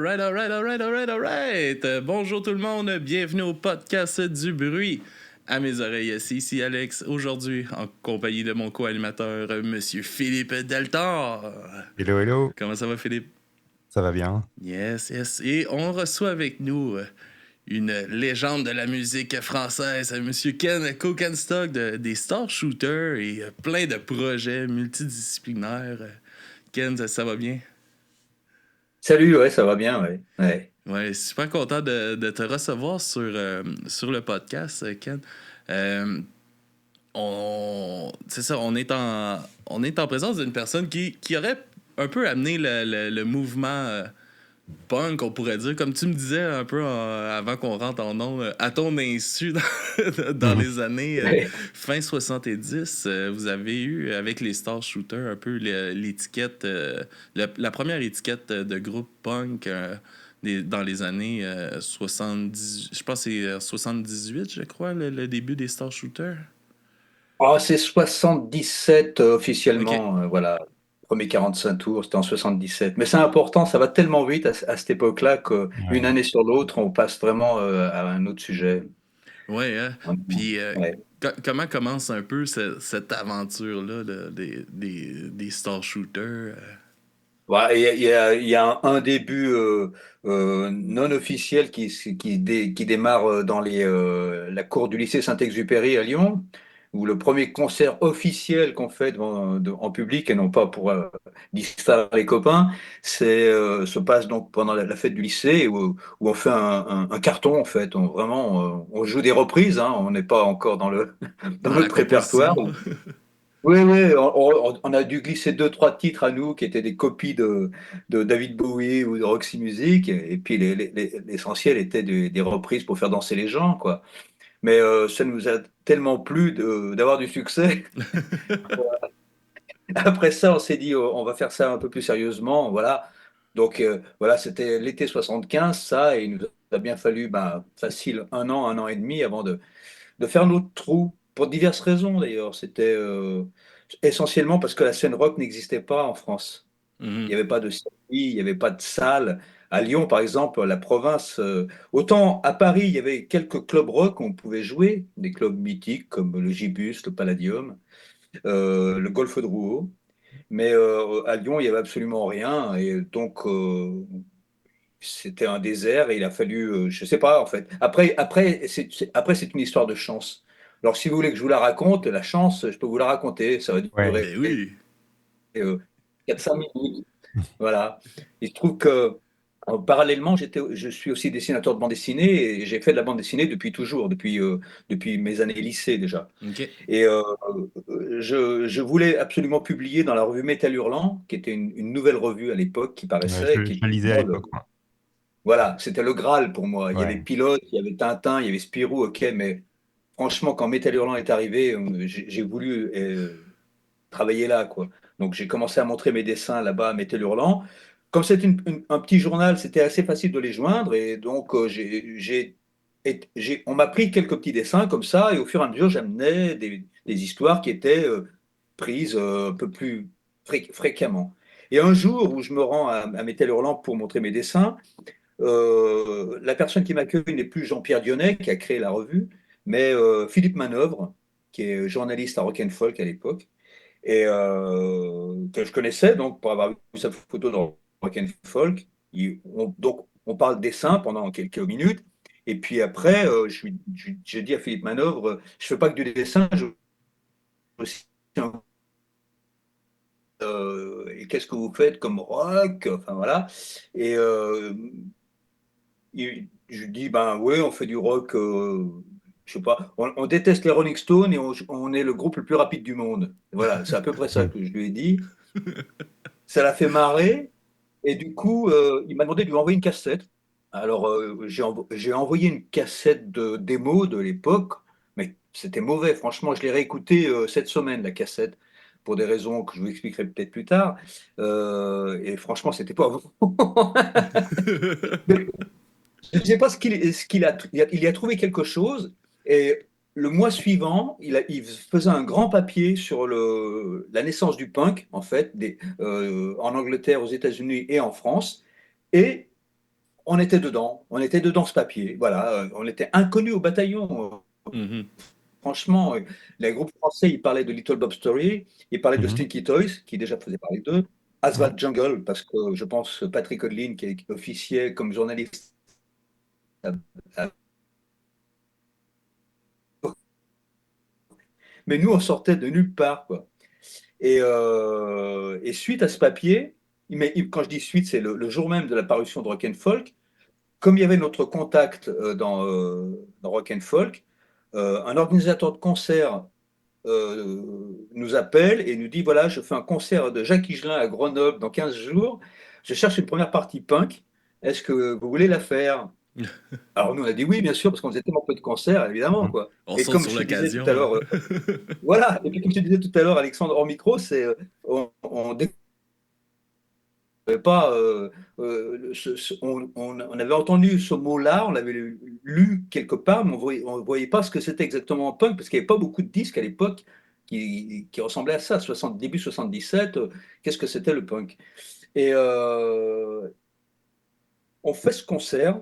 Alright. Bonjour tout le monde, bienvenue au podcast du bruit. À mes oreilles, c'est ici Alex, aujourd'hui en compagnie de mon co-animateur, Monsieur Philippe Deltor. Hello, hello. Comment ça va, Philippe? Ça va bien? Yes. Et on reçoit avec nous une légende de la musique française, Monsieur Ken Kokenstock des Star Shooters et plein de projets multidisciplinaires. Ken, ça va bien? Salut, ouais, ça va bien, ouais. Ouais. Ouais, super content de te recevoir sur le podcast, Ken. Euh, c'est ça, on est en présence d'une personne qui aurait un peu amené le mouvement punk, on pourrait dire, comme tu me disais un peu avant qu'on rentre en ondes, à ton insu dans Mhm. les années Ouais. fin 70, vous avez eu avec les Star Shooters un peu l'étiquette, la première étiquette de groupe punk dans les années 70, je pense que c'est 78, je crois, le début des Star Shooters. Ah, c'est 77 Ok. officiellement, voilà. Premier 45 tours, c'était en 77. Mais c'est important, ça va tellement vite à cette époque-là qu'une Ouais. année sur l'autre, on passe vraiment à un autre sujet. Ouais, hein? Puis Ouais. comment commence un peu cette aventure-là des Star Shooters? Ouais, il y a un début non officiel qui démarre dans la cour du lycée Saint-Exupéry à Lyon, où le premier concert officiel qu'on fait en public, et non pas pour distraire les copains, se passe donc pendant la fête du lycée, où on fait un carton, en fait. On joue des reprises, hein, on n'est pas encore dans Dans la notre répertoire. composition. Oui, oui, on a dû glisser deux, trois titres à nous qui étaient des copies de David Bowie ou de Roxy Music, et puis l'essentiel était des reprises pour faire danser les gens, quoi. Mais ça nous a tellement plu d'avoir du succès. Après ça, on s'est dit, on va faire ça un peu plus sérieusement, voilà. Donc voilà, c'était l'été 75, ça, et il nous a bien fallu, facile, un an et demi avant de faire notre trou, pour diverses raisons d'ailleurs. C'était essentiellement parce que la scène rock n'existait pas en France. Il n'y Mhm. avait pas de circuit, il n'y avait pas de salle. À Lyon, par exemple, la province, autant à Paris, il y avait quelques clubs rock où on pouvait jouer, des clubs mythiques comme le Gibus, le Palladium, le Golfe de Rouault. Mais à Lyon, il n'y avait absolument rien. Et donc, c'était un désert et il a fallu, je sais pas en fait. Après, c'est une histoire de chance. Alors, si vous voulez que je vous la raconte, la chance, je peux vous la raconter. Ça va Ouais. durer Ben oui. 4-5 minutes. Voilà. Il se trouve que parallèlement, je suis aussi dessinateur de bande dessinée et j'ai fait de la bande dessinée depuis toujours, depuis mes années lycée déjà. Ok. Et je voulais absolument publier dans la revue Métal Hurlant, qui était une nouvelle revue à l'époque qui Ouais, paraissait, et qui je le était lisais à l'époque, moi. voilà, c'était le Graal pour moi. Il y avait Ouais. Pilote, il y avait Tintin, il y avait Spirou, ok, mais franchement, quand Métal Hurlant est arrivé, j'ai voulu travailler là, quoi. Donc j'ai commencé à montrer mes dessins là-bas à Métal Hurlant. Comme c'est un petit journal, c'était assez facile de les joindre, et donc on m'a pris quelques petits dessins comme ça, et au fur et à mesure, j'amenais des histoires qui étaient prises un peu plus fréquemment. Et un jour où je me rends à Métal Hurlant pour montrer mes dessins, la personne qui m'accueille n'est plus Jean-Pierre Dionnet, qui a créé la revue, mais Philippe Manœuvre, qui est journaliste à Rock and Folk à l'époque, et que je connaissais donc pour avoir vu sa photo dans Rock and Folk. Donc on parle dessin pendant quelques minutes, et puis après, j'ai dit à Philippe Manœuvre, je fais pas que du dessin, je fais aussi et qu'est-ce que vous faites comme rock? Enfin voilà. Et je lui dis, ben oui, on fait du rock, je sais pas, on déteste les Rolling Stones et on est le groupe le plus rapide du monde. Voilà, c'est à peu près ça Hmm. que je lui ai dit. Ça l'a fait marrer et du coup, il m'a demandé de lui envoyer une cassette. Alors, j'ai envoyé une cassette de démo de l'époque, mais c'était mauvais. Franchement, je l'ai réécouté cette semaine, la cassette, pour des raisons que je vous expliquerai peut-être plus tard. Et franchement, c'était pas bon. Je ne sais pas il y a trouvé quelque chose. Et le mois suivant, il faisait un grand papier sur la naissance du punk, en fait, en Angleterre, aux États-Unis et en France. Et on était dedans ce papier, voilà, on était inconnus au bataillon. Mhm. Franchement, les groupes français, ils parlaient de Little Bob Story, ils parlaient de Mhm. Stinky Toys, qui déjà faisait parler d'eux, Ouais. Asphalt Jungle, parce que je pense Patrick Odlin, qui officiait comme journaliste, a- mais nous, on sortait de nulle part, quoi. Et suite à ce papier, mais quand je dis suite, c'est le jour même de la parution de Rock and Folk, comme il y avait notre contact dans Rock and Folk, un organisateur de concert nous appelle et nous dit, voilà, je fais un concert de Jacques Higelin à Grenoble dans 15 jours, je cherche une première partie punk, est-ce que vous voulez la faire? Alors nous on a dit oui bien sûr parce qu'on faisait tellement peu de concerts évidemment Mhm. quoi. On Et saute comme sur je te disais tout l'occasion, à hein. l'heure, voilà, et puis comme je te disais tout à l'heure Alexandre hors micro, c'est on pas, on avait entendu ce mot-là, on l'avait lu quelque part, mais on voyait pas ce que c'était exactement punk, parce qu'il n'y avait pas beaucoup de disques à l'époque qui ressemblaient à ça, début 77, qu'est-ce que c'était le punk? Et on fait ce concert,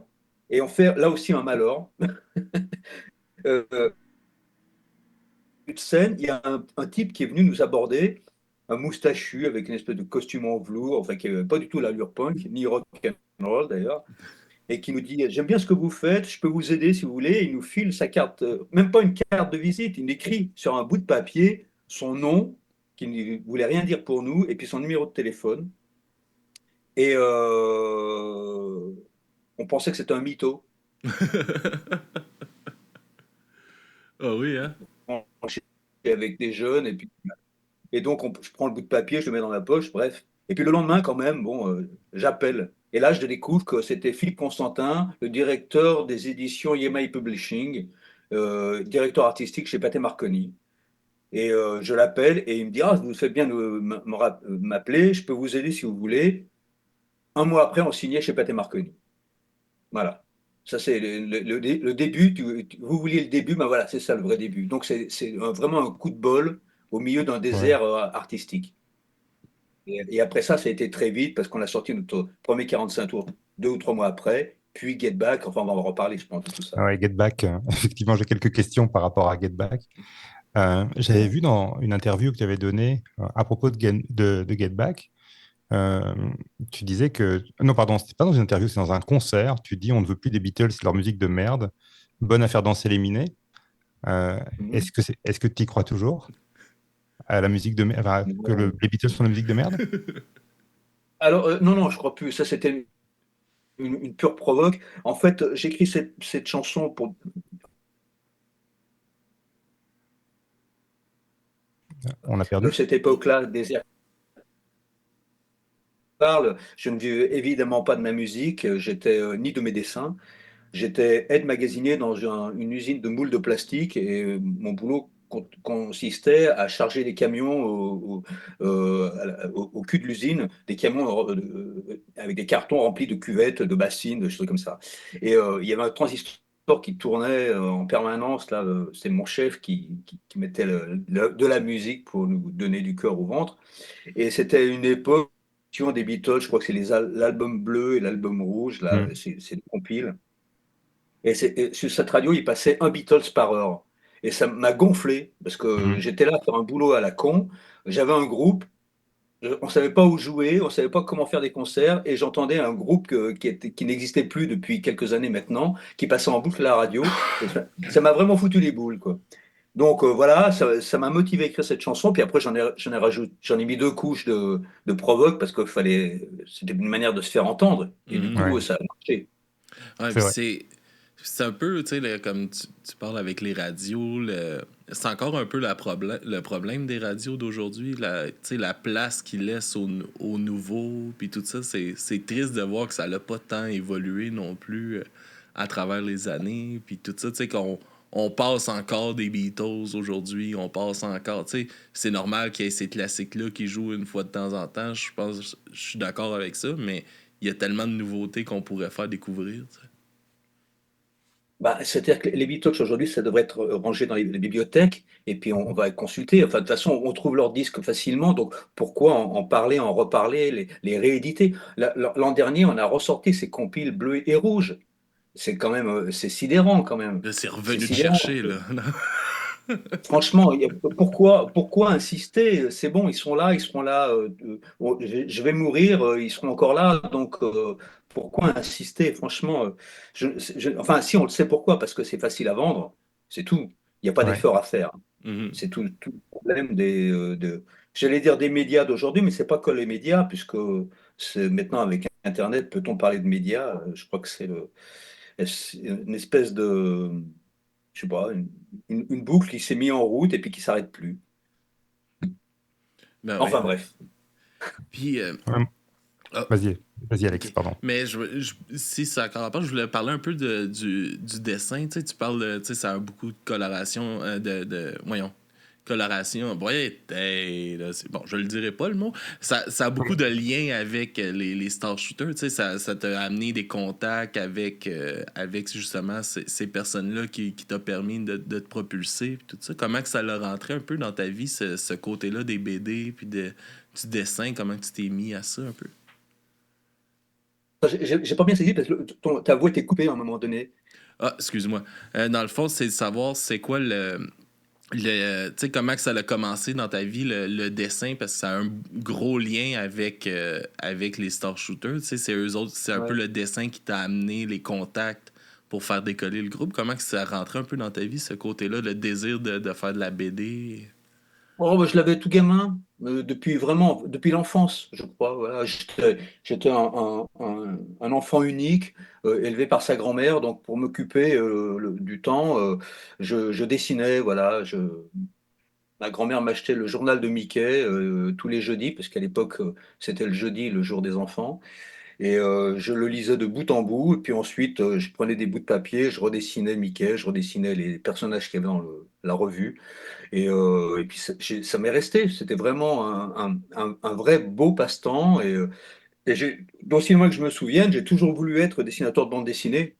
et on fait là aussi un malheur. Euh, de scène, il y a un type qui est venu nous aborder, un moustachu avec une espèce de costume en velours, enfin qui n'avait pas du tout l'allure punk, ni rock and roll d'ailleurs, et qui nous dit j'aime bien ce que vous faites, je peux vous aider si vous voulez. Et il nous file sa carte, même pas une carte de visite, il écrit sur un bout de papier son nom, qui ne voulait rien dire pour nous, et puis son numéro de téléphone. Et on pensait que c'était un mytho. Ah oui, hein? On est avec des jeunes, et donc je prends le bout de papier, je le mets dans la poche, bref. Et puis le lendemain, quand même, bon, j'appelle. Et là, je découvre que c'était Philippe Constantin, le directeur des éditions EMI Publishing, directeur artistique chez Pathé Marconi. Et je l'appelle et il me dit, ah, vous faites bien de m'appeler, je peux vous aider si vous voulez. Un mois après, on signait chez Pathé Marconi. Voilà. Ça, c'est le début. Vous vouliez le début, ben voilà, c'est ça le vrai début. Donc, c'est vraiment un coup de bol au milieu d'un Ouais. désert artistique. Et après ça a été très vite parce qu'on a sorti notre premier 45 tours 2 ou 3 mois après, puis Get Back. Enfin, on va en reparler, je pense, de tout ça. Ouais, Get Back, effectivement, j'ai quelques questions par rapport à Get Back. J'avais vu dans une interview que tu avais donnée à propos de Get Back, euh, tu disais que... Non, pardon, c'était pas dans une interview, c'est dans un concert. Tu dis on ne veut plus des Beatles, c'est leur musique de merde. Bonne à faire danser les minets. Mhm. Est-ce que tu y crois toujours à la musique de merde, enfin, que Non. les Beatles sont la musique de merde? Alors, non, non, je crois plus. Ça, c'était une pure provoque. En fait, j'écris cette chanson pour On a de perdu? cette époque-là, désert parle. Je ne vis évidemment pas de ma musique. J'étais ni de mes dessins. J'étais aide magasinier dans une usine de moules de plastique et mon boulot consistait à charger des camions au cul de l'usine, des camions avec des cartons remplis de cuvettes, de bassines, de choses comme ça. Et il y avait un transistor qui tournait en permanence. Là, c'est mon chef qui mettait de la musique pour nous donner du cœur au ventre. Et c'était une époque des Beatles, je crois que c'est l'album bleu et l'album rouge, là, Hmm. c'est des compiles. Et sur cette radio, il passait un Beatles par heure. Et ça m'a gonflé, parce que Mhm. j'étais là à faire un boulot à la con. J'avais un groupe, on ne savait pas où jouer, on ne savait pas comment faire des concerts, et j'entendais un groupe qui n'existait plus depuis quelques années maintenant, qui passait en boucle à la radio. Et ça m'a vraiment foutu les boules, quoi. Donc voilà, ça m'a motivé à écrire cette chanson. Puis après, j'en ai mis deux couches de provoque, parce que c'était une manière de se faire entendre. Et du Mhm. coup, Ouais, ça a marché. Ouais, c'est puis vrai. c'est un peu, tu sais, comme tu parles avec les radios, c'est encore un peu le problème des radios d'aujourd'hui, tu sais, la place qu'ils laissent aux nouveaux, puis tout ça, c'est triste de voir que ça n'a pas tant évolué non plus à travers les années, puis tout ça, tu sais, on passe encore des Beatles aujourd'hui, on passe encore, tu sais, c'est normal qu'il y ait ces classiques-là qui jouent une fois de temps en temps, je pense, je suis d'accord avec ça, mais il y a tellement de nouveautés qu'on pourrait faire découvrir, tu sais. Bah, c'est-à-dire que les Beatles aujourd'hui, ça devrait être rangé dans les bibliothèques et puis on va consulter. Enfin, de toute façon, on trouve leurs disques facilement. Donc, pourquoi en parler, en reparler, les rééditer? L'an dernier, on a ressorti ces compiles bleus et rouges. C'est quand même, c'est sidérant quand même. Là, c'est C'est revenu te sidérant. chercher, là. Franchement, pourquoi insister? C'est bon, ils sont là, ils seront là. Je vais mourir, ils seront encore là. Donc, pourquoi insister? Franchement, enfin, si on le sait pourquoi, parce que c'est facile à vendre, c'est tout. Il n'y a pas Ouais, d'effort à faire. Mhm. C'est tout le problème j'allais dire des médias d'aujourd'hui, mais c'est pas que les médias, puisque c'est maintenant avec Internet, peut-on parler de médias? Je crois que c'est une espèce de, je sais pas, une boucle qui s'est mise en route et puis qui s'arrête plus. Ben oui. Enfin bref. Puis, ouais. ah, Vas-y, Alex, ok. pardon. Mais si ça a encore rapport, je voulais parler un peu du dessin. Tu sais, tu parles, tu sais, ça a beaucoup de coloration, voyons, coloration. Ouais, là, c'est bon, je le dirai pas le mot. Ça a beaucoup de liens avec les Star Shooters. Tu sais, ça t'a amené des contacts avec justement ces personnes-là qui t'a permis de te propulser. Puis tout ça. Comment que ça l'a rentré un peu dans ta vie, ce côté-là des BD, puis du dessin, comment que tu t'es mis à ça un peu? J'ai pas bien saisi parce que ta voix était coupée à un moment donné. Ah, excuse-moi. Dans le fond, c'est de savoir c'est quoi tu sais, comment que ça a commencé dans ta vie, le dessin, parce que ça a un gros lien avec les Star Shooters. Tu sais, c'est eux autres, c'est un peu Ouais. le dessin qui t'a amené les contacts pour faire décoller le groupe. Comment que ça rentrait un peu dans ta vie, ce côté-là, le désir de faire de la BD? Oh, bah, je l'avais tout gamin, depuis l'enfance, je crois. Voilà. J'étais un enfant unique, élevé par sa grand-mère, donc pour m'occuper du temps, je dessinais. Voilà, ma grand-mère m'achetait le journal de Mickey tous les jeudis, parce qu'à l'époque, c'était le jeudi, le jour des enfants. Et je le lisais de bout en bout. Et puis ensuite, je prenais des bouts de papier, je redessinais Mickey, je redessinais les personnages qu'il y avait dans la revue. Et puis ça m'est resté. C'était vraiment un vrai beau passe-temps. D'aussi loin que je me souvienne, j'ai toujours voulu être dessinateur de bande dessinée.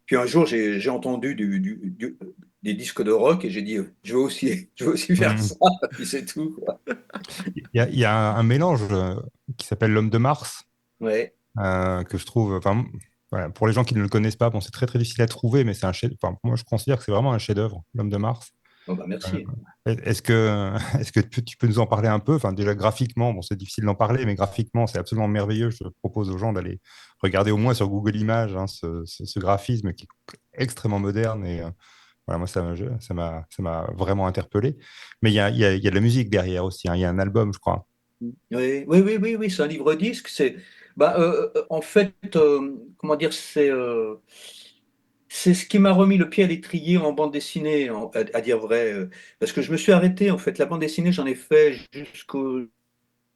Puis un jour, j'ai entendu des disques de rock et j'ai dit, je veux aussi faire Hmm. ça. Puis c'est tout, quoi. Il y a un mélange qui s'appelle l'homme de Mars, Ouais. que je trouve, enfin, voilà, pour les gens qui ne le connaissent pas, bon, c'est très très difficile à trouver, mais c'est enfin, moi je considère que c'est vraiment un chef-d'œuvre, l'homme de Mars. Bon, bah, Euh, merci. est-ce que tu peux nous en parler un peu? Enfin, déjà graphiquement, bon, c'est difficile d'en parler, mais graphiquement, c'est absolument merveilleux. Je propose aux gens d'aller regarder au moins sur Google Images, hein, ce graphisme qui est extrêmement moderne et voilà, moi ça m'a vraiment interpellé. Mais il y a de la musique derrière aussi, hein. Il y a un album, je crois. Oui, c'est un livre-disque. En fait, comment dire, c'est ce qui m'a remis le pied à l'étrier en bande dessinée, à dire vrai. Parce que je me suis arrêté, en fait. La bande dessinée, j'en ai fait jusqu'aux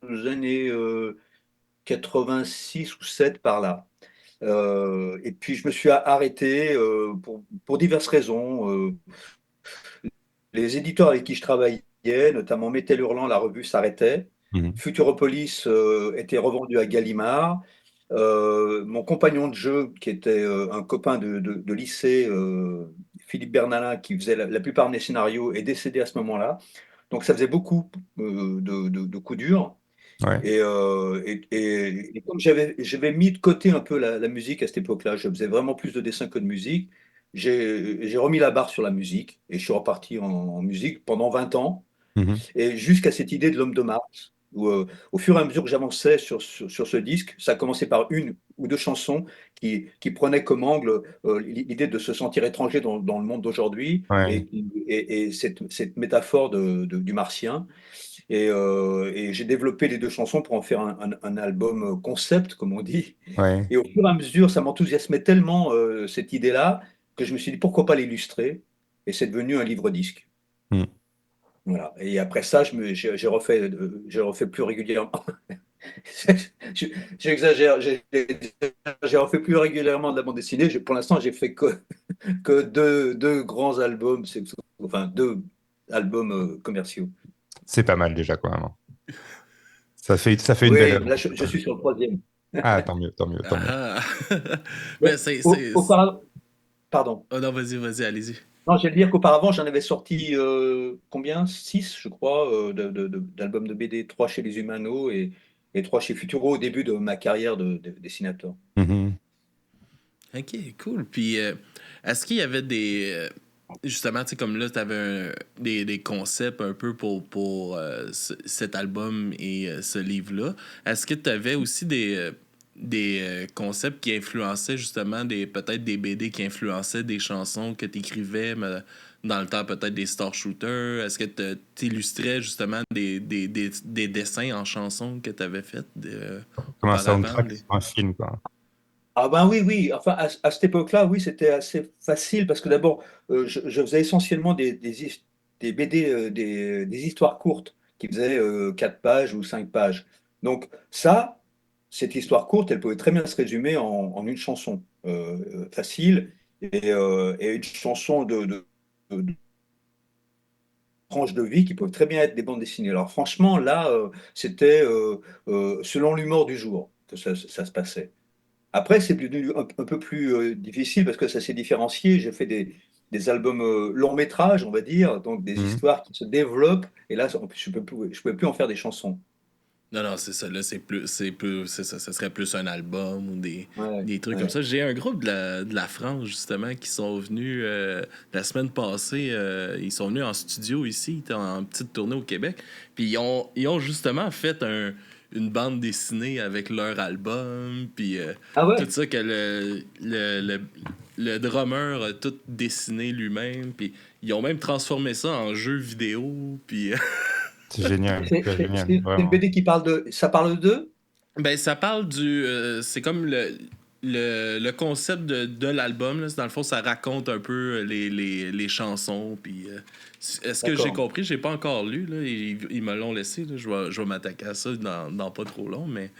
années 86 ou 7 par là. Et puis, je me suis arrêté pour diverses raisons. Les éditeurs avec qui je travaillais, notamment Métel Hurlant, la revue s'arrêtait. Mhm. Futuropolis était revendu à Gallimard. Mon compagnon de jeu, qui était un copain de lycée, Philippe Bernalin, qui faisait la plupart de mes scénarios, est décédé à ce moment-là. Donc ça faisait beaucoup de coups durs. Ouais, Et comme j'avais mis de côté un peu la musique à cette époque-là, je faisais vraiment plus de dessins que de musique, j'ai remis la barre sur la musique et je suis reparti en musique pendant 20 ans. mhm. Et jusqu'à cette idée de l'homme de Mars, où au fur et à mesure que j'avançais sur ce disque, ça a commencé par une ou deux chansons qui prenaient comme angle l'idée de se sentir étranger dans le monde d'aujourd'hui Ouais, et cette métaphore du martien. Et j'ai développé les deux chansons pour en faire un album concept, comme on dit. ouais. Et au fur et à mesure, ça m'enthousiasmait tellement cette idée-là que je me suis dit pourquoi pas l'illustrer. Et c'est devenu un livre-disque. Mhm. Voilà. Et après ça, j'ai refait plus régulièrement. Je- J'exagère, j'ai refait plus régulièrement de la bande dessinée. Pour l'instant, j'ai fait que deux grands albums, enfin deux albums commerciaux. C'est pas mal déjà, quand même, hein. Ça fait une belle Oui, œuvre. là, je suis sur le troisième. Ah, tant mieux, tant mieux, tant mieux. Ah! Mais Mais c'est. auparavant, Pardon. Oh non, vas-y, allez-y. Non, j'allais dire qu'auparavant, j'en avais sorti combien? Six, je crois, d'albums de BD, trois chez les Humano et trois chez Futuro au début de ma carrière de dessinateur. Mhm. Ok, cool. Puis, est-ce qu'il y avait justement, tu sais, comme là, tu avais des concepts un peu pour cet album et ce livre-là. Est-ce que tu avais aussi des concepts qui influençaient justement peut-être des BD qui influençaient des chansons que tu écrivais dans le temps, peut-être des Star Shooters? Est-ce que tu illustrais justement des dessins en chansons que tu avais fait Comme un auparavant? soundtrack sur un film, quoi. Ah ben oui, oui. Enfin, à cette époque-là, oui, c'était assez facile parce que d'abord, je faisais essentiellement des BD, des histoires courtes qui faisaient 4 pages ou 5 pages. Donc ça, cette histoire courte, elle pouvait très bien se résumer en une chanson facile et une chanson de tranches de vie qui peuvent très bien être des bandes dessinées. Alors franchement, là, c'était selon l'humour du jour que ça se passait. Après, c'est devenu un peu plus difficile parce que ça s'est différencié. J'ai fait des albums long métrage, on va dire, donc des Mhm. histoires qui se développent. Et là, je peux plus en faire des chansons. Non, non, c'est ça. Là, c'est ça. Ça serait plus un album ou Ouais, des trucs comme ouais. ça. J'ai un groupe de la France, justement, qui sont venus la semaine passée. Ils sont venus en studio ici. Ils étaient en petite tournée au Québec. Puis ils ont justement fait une bande dessinée avec leur album. Puis Ah tout ouais? ça que le drummer a tout dessiné lui-même. Puis ils ont même transformé ça en jeu vidéo. Puis C'est génial, C'est une vraiment. BD qui parle de. Ça parle d'eux? ben, ça parle du. C'est comme le concept de l'album. Là. Dans le fond, ça raconte un peu les chansons. Puis, est-ce que j'ai D'accord. compris? J'ai pas encore lu. Là. Ils me l'ont laissé. Là. Je vais m'attaquer à ça dans pas trop long. Mais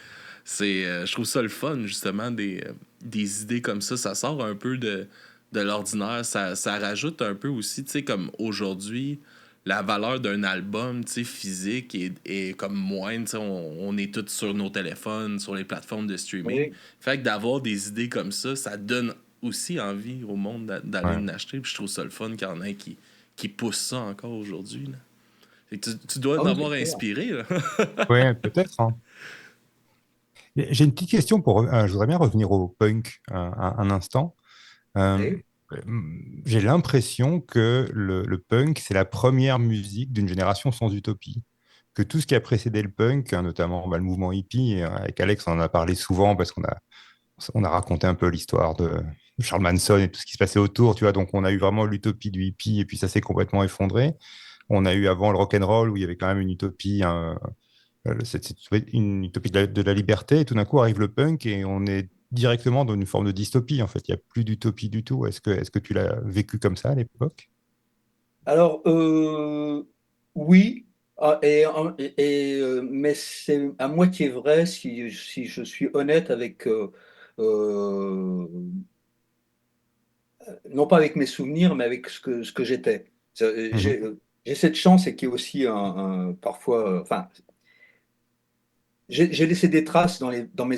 je trouve ça le fun, justement, des idées comme ça. Ça sort un peu de l'ordinaire. Ça rajoute un peu aussi, tu sais, comme aujourd'hui la valeur d'un album, tu sais, physique est comme moindre. Tu sais, on est tous sur nos téléphones, sur les plateformes de streaming. Oui. Fait que d'avoir des idées comme ça donne aussi envie au monde d'aller Ouais. en acheter. Puis je trouve ça le fun qu'il y en ait qui poussent ça encore aujourd'hui. Là. Fait que tu dois Ah en oui, c'est avoir clair. inspiré. Là. Ouais, peut-être, hein. J'ai une petite question je voudrais bien revenir au punk un instant. Euh, Oui. j'ai l'impression que le punk, c'est la première musique d'une génération sans utopie. Que tout ce qui a précédé le punk, hein, notamment bah, le mouvement hippie, et, avec Alex, on en a parlé souvent parce on a raconté un peu l'histoire de Charles Manson et tout ce qui se passait autour, tu vois. Donc, on a eu vraiment l'utopie du hippie et puis ça s'est complètement effondré. On a eu avant le rock and roll où il y avait quand même une utopie, hein, une utopie de la liberté. Et tout d'un coup arrive le punk et on est directement dans une forme de dystopie. En fait, il n'y a plus d'utopie du tout. Est-ce que tu l'as vécu comme ça à l'époque? Alors, oui. Ah, mais c'est à moitié vrai si je suis honnête avec. Euh, non pas avec mes souvenirs, mais avec ce que j'étais. Mhm. J'ai cette chance et qui est aussi parfois, enfin, j'ai laissé des traces dans mes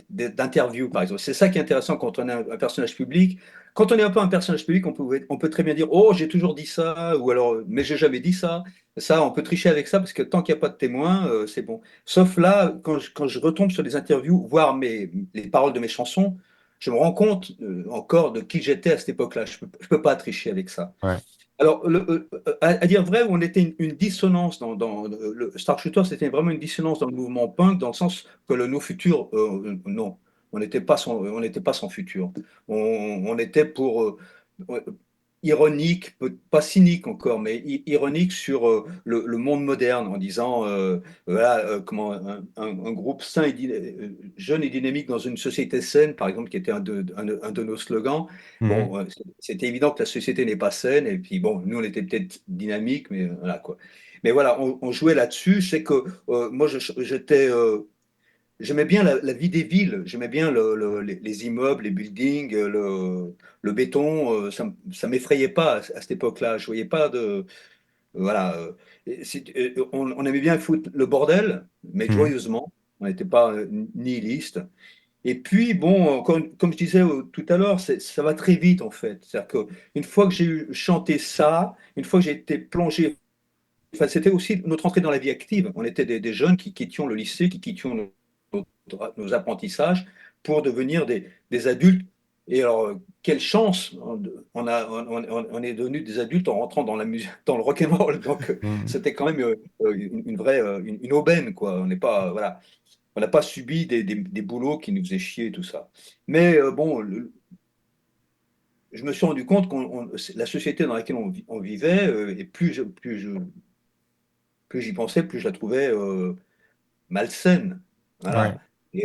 d'interviews, par exemple. C'est ça qui est intéressant quand on est un personnage public. Quand on est un peu un personnage public, on peut très bien dire, oh, j'ai toujours dit ça, ou alors, mais j'ai jamais dit ça. Ça, on peut tricher avec ça parce que tant qu'il n'y a pas de témoin, c'est bon. Sauf là, quand je retombe sur des interviews, voir les paroles de mes chansons, je me rends compte encore de qui j'étais à cette époque-là. Je peux pas tricher avec ça. Ouais. Alors, à dire vrai, on était une dissonance dans le Star Shooter, c'était vraiment une dissonance dans le mouvement punk, dans le sens que le no futur, non, on n'était pas sans futur. On était pour ironique, pas cynique encore, mais ironique sur le monde moderne, en disant voilà comment un groupe sain jeune et dynamique dans une société saine, par exemple, qui était un de nos slogans. Mhm. Bon, c'était évident que la société n'est pas saine, et puis bon, nous on était peut-être dynamiques, mais voilà quoi. Mais voilà, on jouait là-dessus. C'est que moi j'étais j'aimais bien la vie des villes, j'aimais bien les immeubles, les buildings, le béton. Ça m'effrayait pas à cette époque-là. Je voyais pas de voilà. On aimait bien foutre le bordel, mais Mhm. joyeusement. On n'était pas nihiliste. Et puis, bon, comme je disais tout à l'heure, ça va très vite en fait. C'est-à-dire qu'une fois que j'ai chanté ça, une fois que j'ai été plongé, enfin, c'était aussi notre entrée dans la vie active. On était des jeunes qui quittions le lycée, qui quittions nos apprentissages pour devenir des adultes. Et alors, quelle chance! On est devenus des adultes en rentrant dans la musique, dans le rock'n'roll. Donc, Mm. c'était quand même une vraie une aubaine, quoi. On n'est pas, voilà, on n'a pas subi des boulots qui nous faisaient chier et tout ça. Mais bon, je me suis rendu compte que la société dans laquelle on vivait, et plus j'y pensais, plus je la trouvais malsaine. Voilà. Ouais,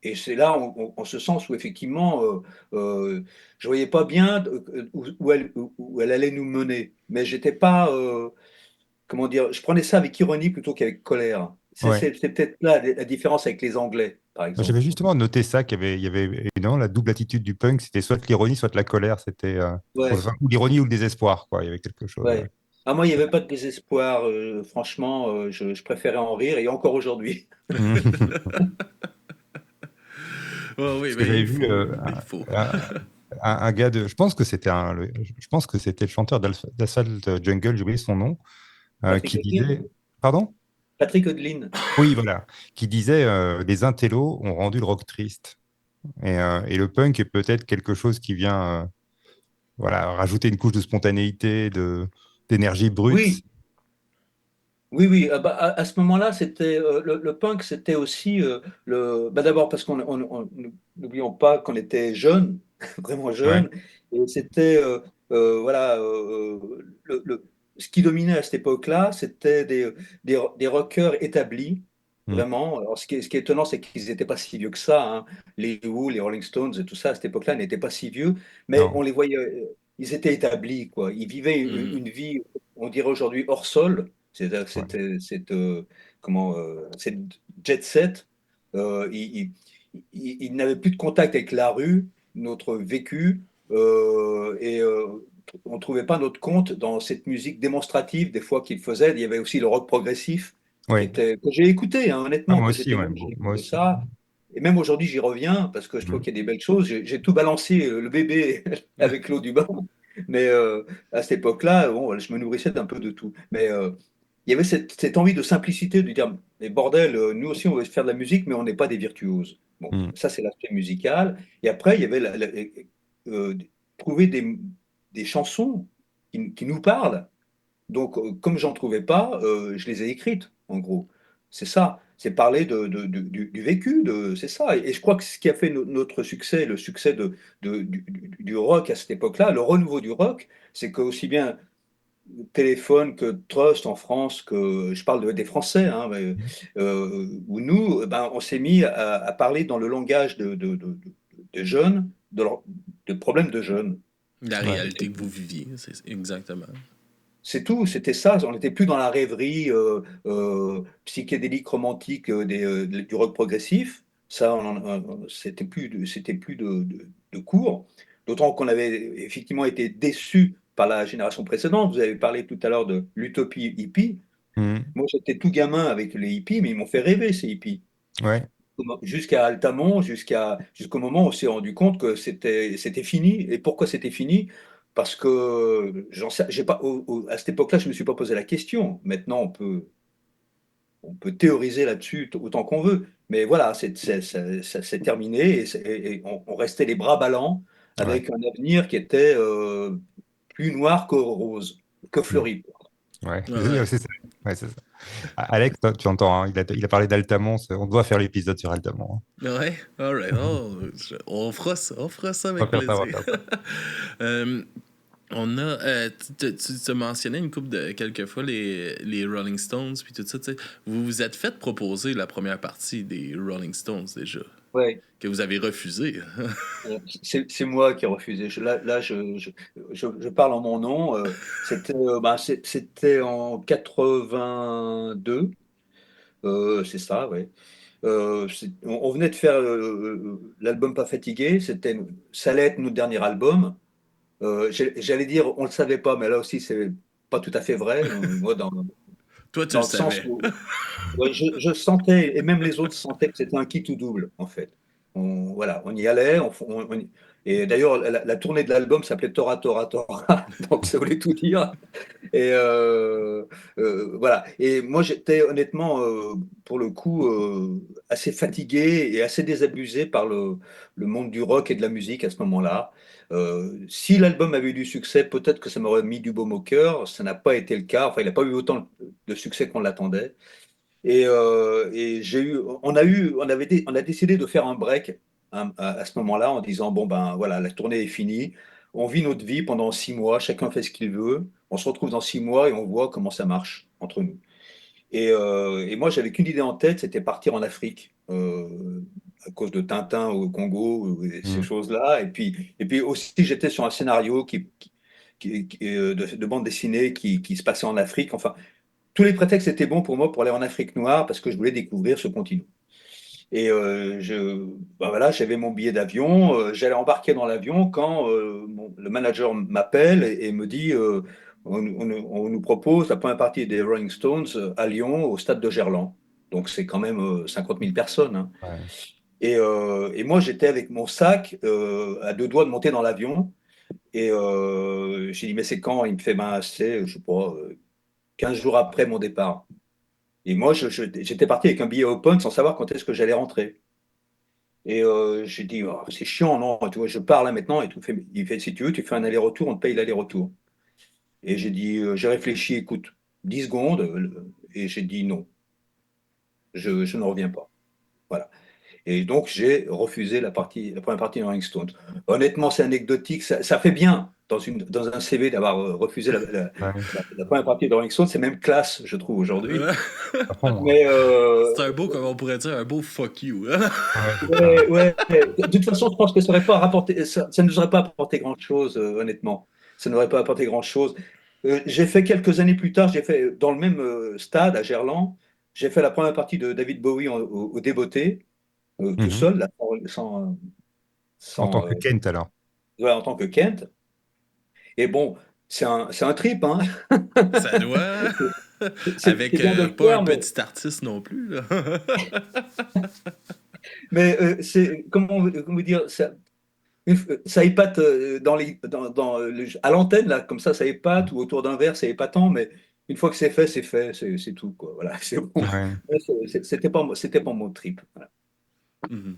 Et, c'est là, en ce sens où effectivement, je voyais pas bien où elle allait nous mener. Mais j'étais pas, comment dire, je prenais ça avec ironie plutôt qu'avec colère. ouais. C'est peut-être là la différence avec les Anglais, par Moi, j'avais exemple. justement noté ça, qu'il y avait évidemment la double attitude du punk, c'était soit de l'ironie, soit de la colère, c'était Ouais, enfin, ou l'ironie ou le désespoir, quoi. Il y avait quelque chose. ouais. Ah, moi, il n'y avait pas de désespoir. Franchement, je préférais en rire, et encore aujourd'hui. Mhm. Ouais, oui, Parce que mais j'avais il vu faut. Il faut. un gars je pense que c'était je pense que c'était le chanteur d'Asphalt Jungle, j'ai oublié son nom, Patrick qui Odlin. disait, pardon? Patrick Odlin. Oui, voilà, qui disait les intellos ont rendu le rock triste. Et le punk est peut-être quelque chose qui vient voilà, rajouter une couche de spontanéité, d'énergie brute. Oui, oui, oui. Ah bah, à ce moment-là, c'était le punk, c'était aussi bah, d'abord parce n'oublions pas qu'on était jeunes, vraiment Ouais. jeunes, et c'était voilà ce qui dominait à cette époque-là, c'était des rockers établis, Mm. vraiment. Alors ce qui est étonnant, c'est qu'ils n'étaient pas si vieux que ça, hein. Les Who, les Rolling Stones et tout ça à cette époque-là n'étaient pas si vieux, mais on Non. les voyait, ils étaient établis, quoi. Ils vivaient Mhm. une vie, on dirait aujourd'hui hors sol. Ouais. Cette jet set, il n'avait plus de contact avec la rue, notre vécu, et on ne trouvait pas notre compte dans cette musique démonstrative des fois qu'il faisait. Il y avait aussi le rock progressif Ouais. que j'ai écouté, hein, Ah, honnêtement, moi quand aussi, j'étais ouais. jeune, Bon, j'ai moi écouté aussi. ça. Et même aujourd'hui, j'y reviens parce que je trouve Mm. qu'il y a des belles choses. J'ai tout balancé, le bébé avec l'eau du bain. Mais à cette époque-là, bon, je me nourrissais d'un peu de tout. Mais il y avait cette envie de simplicité, de dire, mais bordel, nous aussi on veut faire de la musique, mais on n'est pas des virtuoses. Bon, Mm. ça c'est l'aspect musical. Et après, il y avait euh, trouver des chansons qui nous parlent. Donc, comme j'en trouvais pas, je les ai écrites, en gros. C'est ça. C'est parler du vécu, c'est ça. Et je crois que ce qui a fait notre succès, le succès du rock à cette époque-là, le renouveau du rock, c'est que aussi bien Téléphone que Trust en France, que je parle des Français, hein, mais, où nous, ben, on s'est mis à parler dans le langage de jeunes, de problèmes de jeunes. La Ouais. réalité que vous viviez, c'est exactement. C'est tout, c'était ça. On n'était plus dans la rêverie psychédélique romantique du rock progressif. Ça, c'était plus de cours. D'autant qu'on avait effectivement été déçus par la génération précédente. Vous avez parlé tout à l'heure de l'utopie hippie. Mm. Moi, j'étais tout gamin avec les hippies, mais ils m'ont fait rêver, ces hippies. Ouais. Jusqu'à Altamont, jusqu'au moment où on s'est rendu compte que c'était fini. Et pourquoi c'était fini? Parce que j'ai pas, à cette époque-là, je ne me suis pas posé la question. Maintenant, on peut théoriser là-dessus autant qu'on veut. Mais voilà, ça s'est terminé, et on restait les bras ballants Ouais. avec un avenir qui était plus noir que rose, que Mm. fleuri. Ouais. Ouais, ouais. C'est ça. Ouais, c'est ça. Alex, toi, tu entends, hein, il a parlé d'Altamont. On doit faire l'épisode sur Altamont. Ouais, alright. Hein. Oh, on fera ça On va avec faire ça, on va plaisir. faire ça. Euh, on a, tu mentionnais une couple de quelques fois les Rolling Stones puis tout ça. Tu sais. Vous vous êtes fait proposer la première partie des Rolling Stones déjà, Ouais. que vous avez refusé. C'est moi qui ai refusé. Là, je parle en mon nom. C'était en 82. C'est ça, ouais. On venait de faire l'album Pas fatigué. Ça allait être notre dernier album. J'allais dire, on le savait pas, mais là aussi, c'est pas tout à fait vrai. Moi, Toi, tu le dans le sens savais. où ouais, je sentais, et même les autres sentaient que c'était un kit ou double, en fait. Voilà, on y allait. Et d'ailleurs, la tournée de l'album s'appelait Tora Tora Tora, donc ça voulait tout dire. Et voilà. Et moi, j'étais honnêtement, pour le coup, assez fatigué et assez désabusé par le monde du rock et de la musique à ce moment-là. Si l'album avait eu du succès, peut-être que ça m'aurait mis du baume au cœur. Ça n'a pas été le cas. Enfin, il n'a pas eu autant de succès qu'on l'attendait. Et on a décidé de faire un break à ce moment-là en disant, bon ben voilà, la tournée est finie, on vit notre vie pendant 6 mois, chacun fait ce qu'il veut, on se retrouve dans 6 mois et on voit comment ça marche entre nous. Et moi, j'avais qu'une idée en tête, c'était partir en Afrique, à cause de Tintin au Congo, ces Mm. choses-là. Et puis aussi, j'étais sur un scénario de bande dessinée qui se passait en Afrique. Enfin, tous les prétextes étaient bons pour moi pour aller en Afrique noire parce que je voulais découvrir ce continent. Et ben voilà, j'avais mon billet d'avion, j'allais embarquer dans l'avion quand le manager m'appelle et me dit on nous propose la première partie des Rolling Stones à Lyon, au stade de Gerland. Donc c'est quand même 50 000 personnes, hein. Ouais. Et moi j'étais avec mon sac à 2 doigts de monter dans l'avion. Et j'ai dit mais c'est quand? Il me fait ben c'est, je sais pas, 15 jours après mon départ. Et moi, j'étais parti avec un billet open sans savoir quand est-ce que j'allais rentrer. Et j'ai dit, oh, c'est chiant, non, tu vois, je pars là maintenant. Et tout. Il fait, si tu veux, tu fais un aller-retour, on te paye l'aller-retour. Et j'ai dit, j'ai réfléchi, écoute, 10 secondes, et j'ai dit non, je ne reviens pas. Voilà. Et donc, j'ai refusé la première partie de Rolling Stones. Honnêtement, c'est anecdotique. Ça fait bien dans un CV d'avoir refusé Ouais. la première partie de Rolling Stones. C'est même classe, je trouve, aujourd'hui. À fond, Mais C'est un beau, comme on pourrait dire, un beau fuck you. hein. Ouais, c'est ça. ouais, ouais. De toute façon, je pense que ça ne nous aurait pas apporté grand-chose, honnêtement. Ça n'aurait pas apporté grand-chose. J'ai fait quelques années plus tard, j'ai fait dans le même stade à Gerland, j'ai fait la première partie de David Bowie au Débeauté, tout Mhm. seul, là, En tant sans, que Kent, alors. ouais, en tant que Kent. Et bon, c'est un trip, hein. Ça doit. C'est Avec bien de le pas un faire, petit artiste non plus, là. mais c'est comment dire, ça épate à l'antenne, là, comme ça épate, ou autour d'un verre, c'est épatant, mais une fois que c'est fait, c'est tout, quoi. Voilà, c'est bon. Ouais. Ouais, c'était pas mon trip. Voilà. Mhm.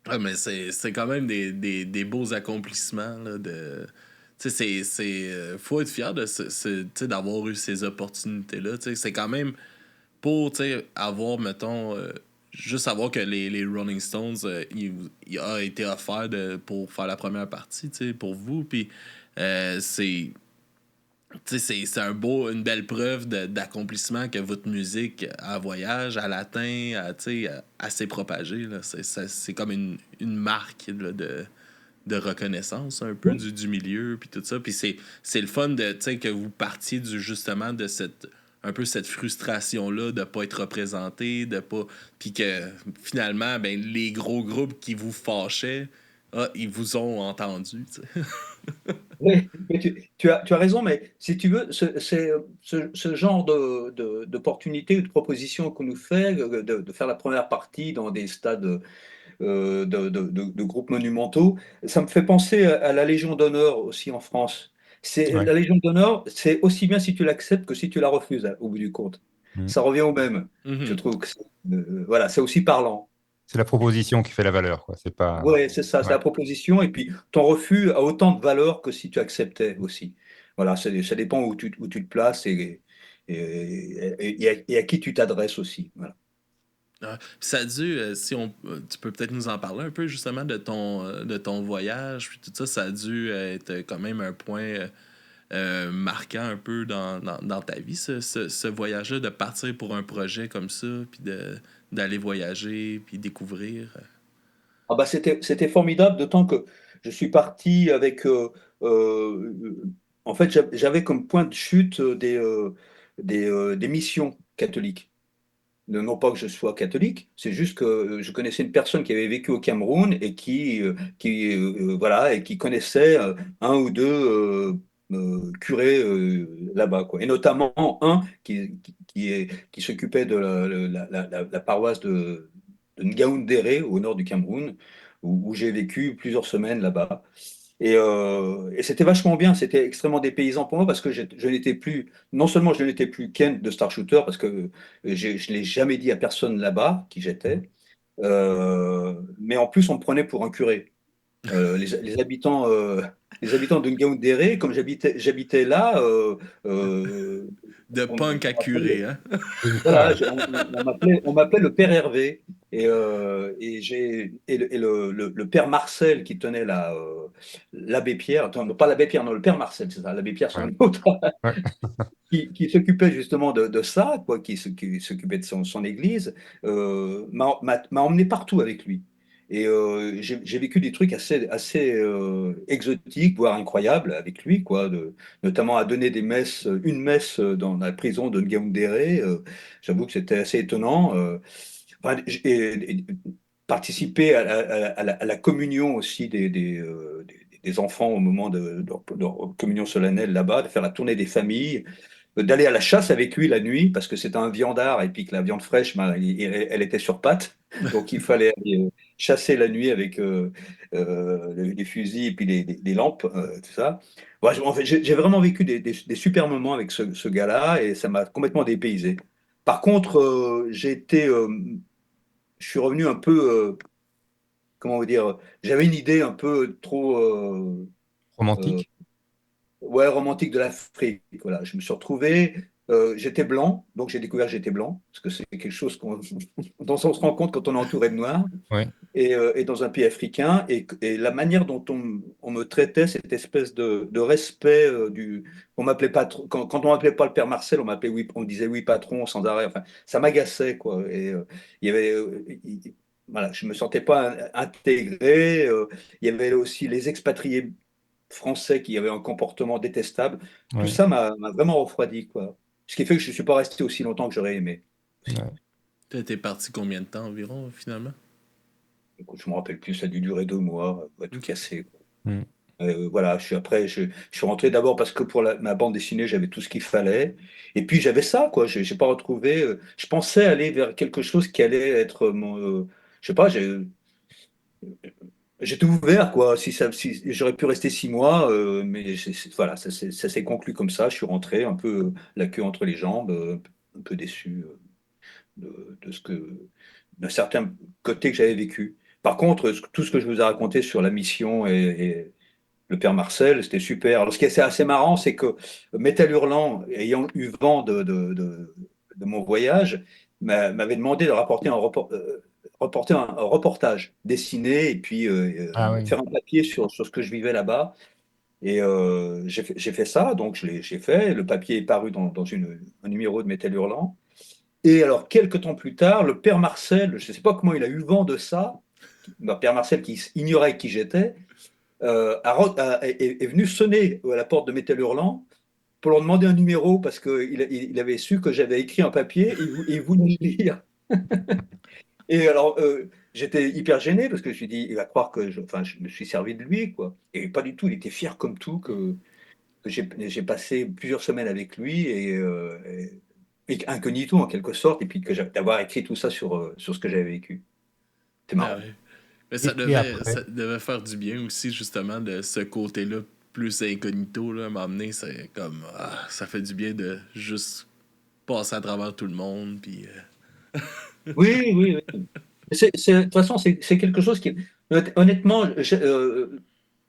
Ah, mais c'est quand même des beaux accomplissements, là, de. Tu sais, faut être fier de tu sais, d'avoir eu ces opportunités-là. Tu sais, c'est quand même pour, tu sais, avoir, mettons, juste savoir que les Rolling Stones, il a été offert pour faire la première partie, tu sais, pour vous. Puis c'est. Tu sais, c'est une belle preuve d'accomplissement que votre musique à voyage, à l'atteint, tu sais, à s'est propagée, là. C'est comme une marque là, de reconnaissance un peu Oui. du milieu, puis tout ça. Puis c'est le fun de, tu sais, que vous partiez justement de un peu cette frustration-là de pas être représenté, de pas. Puis que finalement, ben, les gros groupes qui vous fâchaient, ils vous ont entendu, tu sais. Oui, mais tu as raison, mais si tu veux, ce genre d'opportunité ou de proposition qu'on nous fait, de faire la première partie dans des stades de groupes monumentaux, ça me fait penser à la Légion d'honneur aussi en France. Ouais. La Légion d'honneur, c'est aussi bien si tu l'acceptes que si tu la refuses, au bout du compte. Mm. Ça revient au même. Je Mhm. trouve que voilà, c'est aussi parlant. C'est la proposition qui fait la valeur, quoi. C'est pas. Ouais, c'est ça, c'est Ouais. la proposition. Et puis, ton refus a autant de valeur que si tu acceptais aussi. Voilà, ça dépend où tu te places et à qui tu t'adresses aussi. Voilà. Ah, puis ça a dû, si on, tu peux peut-être nous en parler un peu justement de ton voyage, puis tout ça, ça a dû être quand même un point marquant un peu dans ta vie, ce voyage-là, de partir pour un projet comme ça, puis d'aller voyager, puis découvrir. Ah bah c'était formidable, d'autant que je suis parti avec. En fait, j'avais comme point de chute des missions catholiques. Non pas que je sois catholique, c'est juste que je connaissais une personne qui avait vécu au Cameroun et qui voilà, et qui connaissait un ou deux curés là-bas, quoi. Et notamment un qui s'occupait de la paroisse de Ngaoundéré, au nord du Cameroun, où j'ai vécu plusieurs semaines là-bas. Et c'était vachement bien, c'était extrêmement dépaysant pour moi parce que je n'étais plus, non seulement je n'étais plus Ken de Star Shooter, parce que je ne l'ai jamais dit à personne là-bas qui j'étais, mais en plus on me prenait pour un curé. Les habitants, les habitants de Ngaoundéré, comme j'habitais là, euh, De punk à m'appelait curé, hein? Oui, c'est ça. voilà, on m'appelait le père Hervé. Et le père Marcel qui tenait l'abbé Pierre, attends, non, pas l'abbé Pierre, non, le père Marcel, c'est ça, l'abbé Pierre, c'est Ouais, un autre, ouais. qui s'occupait justement de ça, quoi, qui s'occupait de son église, m'a emmené partout avec lui. Et j'ai vécu des trucs assez exotiques, voire incroyables avec lui, quoi, notamment à donner des messes, une messe dans la prison de Ngaoundéré. J'avoue que c'était assez étonnant. Enfin, et participer à la communion aussi des enfants au moment de leur communion solennelle là-bas, de faire la tournée des familles, d'aller à la chasse avec lui la nuit, parce que c'était un viandard et puis que la viande fraîche, ben, elle était sur pattes. Donc il fallait aller chasser la nuit avec les fusils et puis les lampes, tout ça. Ouais, en fait, j'ai vraiment vécu des super moments avec ce gars-là et ça m'a complètement dépaysé. Par contre, je suis revenu un peu, comment vous dire, j'avais une idée un peu trop euh, Romantique. ouais, romantique de l'Afrique. Voilà, je me suis retrouvé, j'étais blanc, donc j'ai découvert que j'étais blanc, parce que c'est quelque chose dont on se rend compte quand on est entouré de noirs, Oui. et dans un pays africain, et la manière dont on me traitait, cette espèce de respect on m'appelait patron, quand on m'appelait pas le père Marcel, on me disait oui patron sans arrêt, enfin, ça m'agaçait, quoi. Et il y avait, voilà, je me sentais pas intégré. Il y avait aussi les expatriés français qui avaient un comportement détestable. Tout Ouais, ça m'a vraiment refroidi, quoi. Ce qui fait que je ne suis pas resté aussi longtemps que j'aurais aimé. ouais. T'es parti combien de temps environ, finalement? Écoute, je me rappelle plus, ça a dû durer 2 mois, ouais, tout Ok. cassé, quoi. Mm. Voilà, je suis rentré d'abord parce que pour ma bande dessinée, j'avais tout ce qu'il fallait. Et puis j'avais ça, quoi. J'ai pas retrouvé. Je pensais aller vers quelque chose qui allait être je sais pas, j'étais ouvert, quoi. Si j'aurais pu rester 6 mois, mais voilà, ça s'est conclu comme ça. Je suis rentré un peu la queue entre les jambes, un peu déçu d'un certain côté que j'avais vécu. Par contre, tout ce que je vous ai raconté sur la mission et le père Marcel, c'était super. Alors, ce qui est assez marrant, c'est que Métal Hurlant, ayant eu vent de mon voyage, m'avait demandé de reporter un reportage dessiné et puis Ah oui. faire un papier sur ce que je vivais là-bas. Et j'ai fait ça, donc j'ai fait. Le papier est paru dans un numéro de Métal Hurlant. Et alors, quelques temps plus tard, le père Marcel, je ne sais pas comment il a eu vent de ça, le père Marcel qui ignorait qui j'étais, est venu sonner à la porte de Métal Hurlant pour leur demander un numéro parce qu'il avait su que j'avais écrit un papier et il voulait le lire. Et alors, j'étais hyper gêné parce que je me suis dit, il va croire que enfin, je me suis servi de lui, quoi. Et pas du tout, il était fier comme tout que j'ai passé plusieurs semaines avec lui et incognito en quelque sorte, et puis d'avoir écrit tout ça sur ce que j'avais vécu. C'est Ah marrant. ouais. Mais Et après, ça devait faire du bien aussi, justement, de ce côté-là, plus incognito, là, m'amener, c'est comme, ça fait du bien de juste passer à travers tout le monde, puis... Oui, oui, oui. De toute façon, c'est quelque chose qui, honnêtement,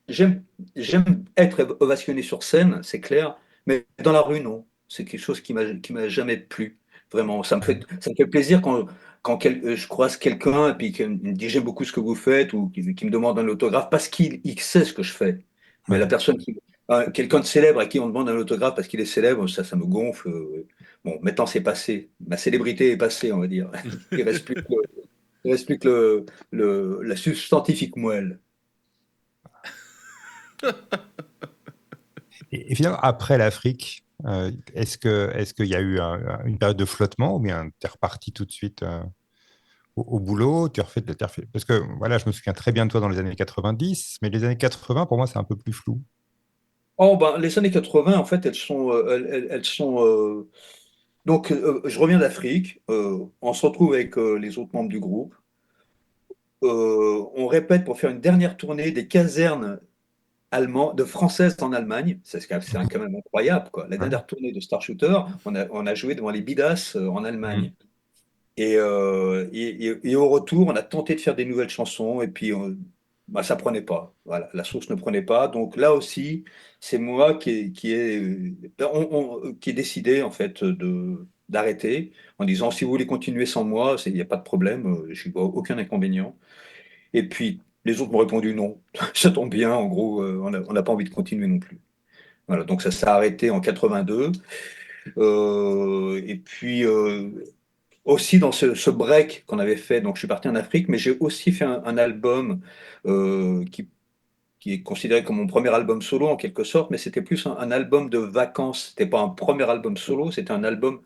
j'aime être ovationné sur scène, c'est clair, mais dans la rue, non. C'est quelque chose qui m'a jamais plu. Vraiment, ça me fait plaisir quand je croise quelqu'un et puis qu'il me dit j'aime beaucoup ce que vous faites ou qui me demande un autographe parce qu'il sait ce que je fais. Mais la ouais. personne quelqu'un de célèbre à qui on demande un autographe parce qu'il est célèbre, ça me gonfle. Bon, maintenant c'est passé. Ma célébrité est passée, on va dire. Il reste plus que la substantifique moelle. Et finalement, après l'Afrique, est-ce qu'il y a eu une période de flottement ou bien tu es reparti tout de suite au boulot, Parce que voilà, je me souviens très bien de toi dans les années 90, mais les années 80, pour moi, c'est un peu plus flou. Oh, ben, les années 80, en fait, elles sont donc, je reviens d'Afrique, on se retrouve avec les autres membres du groupe. On répète pour faire une dernière tournée des casernes de françaises en Allemagne. C'est quand même incroyable, quoi. La Ouais. dernière tournée de Star Shooter, on a joué devant les Bidas en Allemagne. Mhm. Et au retour, on a tenté de faire des nouvelles chansons, et puis bah, ça prenait pas. Voilà, la sauce ne prenait pas. Donc là aussi, c'est moi qui ai décidé en fait d'arrêter en disant si vous voulez continuer sans moi, il n'y a pas de problème, je vois aucun inconvénient. Et puis les autres m'ont répondu non, ça tombe bien. En gros, on n'a pas envie de continuer non plus. Voilà, donc ça s'est arrêté en 82. Et puis aussi dans ce break qu'on avait fait, donc je suis parti en Afrique, mais j'ai aussi fait un album euh, qui, qui est considéré comme mon premier album solo en quelque sorte, mais c'était plus un album de vacances. C'était pas un premier album solo, c'était un album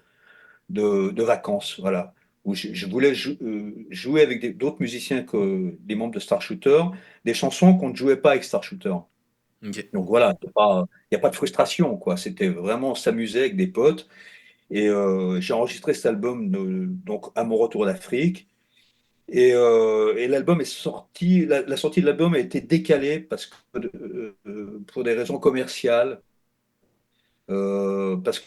de vacances, voilà, où je voulais jouer avec d'autres musiciens que les membres de Star Shooter, des chansons qu'on ne jouait pas avec Star Shooter. OK. Donc voilà, il n'y a pas de frustration, quoi. C'était vraiment s'amuser avec des potes. Et j'ai enregistré cet album donc à mon retour d'Afrique. Et l'album est sorti, la sortie de l'album a été décalée pour des raisons commerciales, parce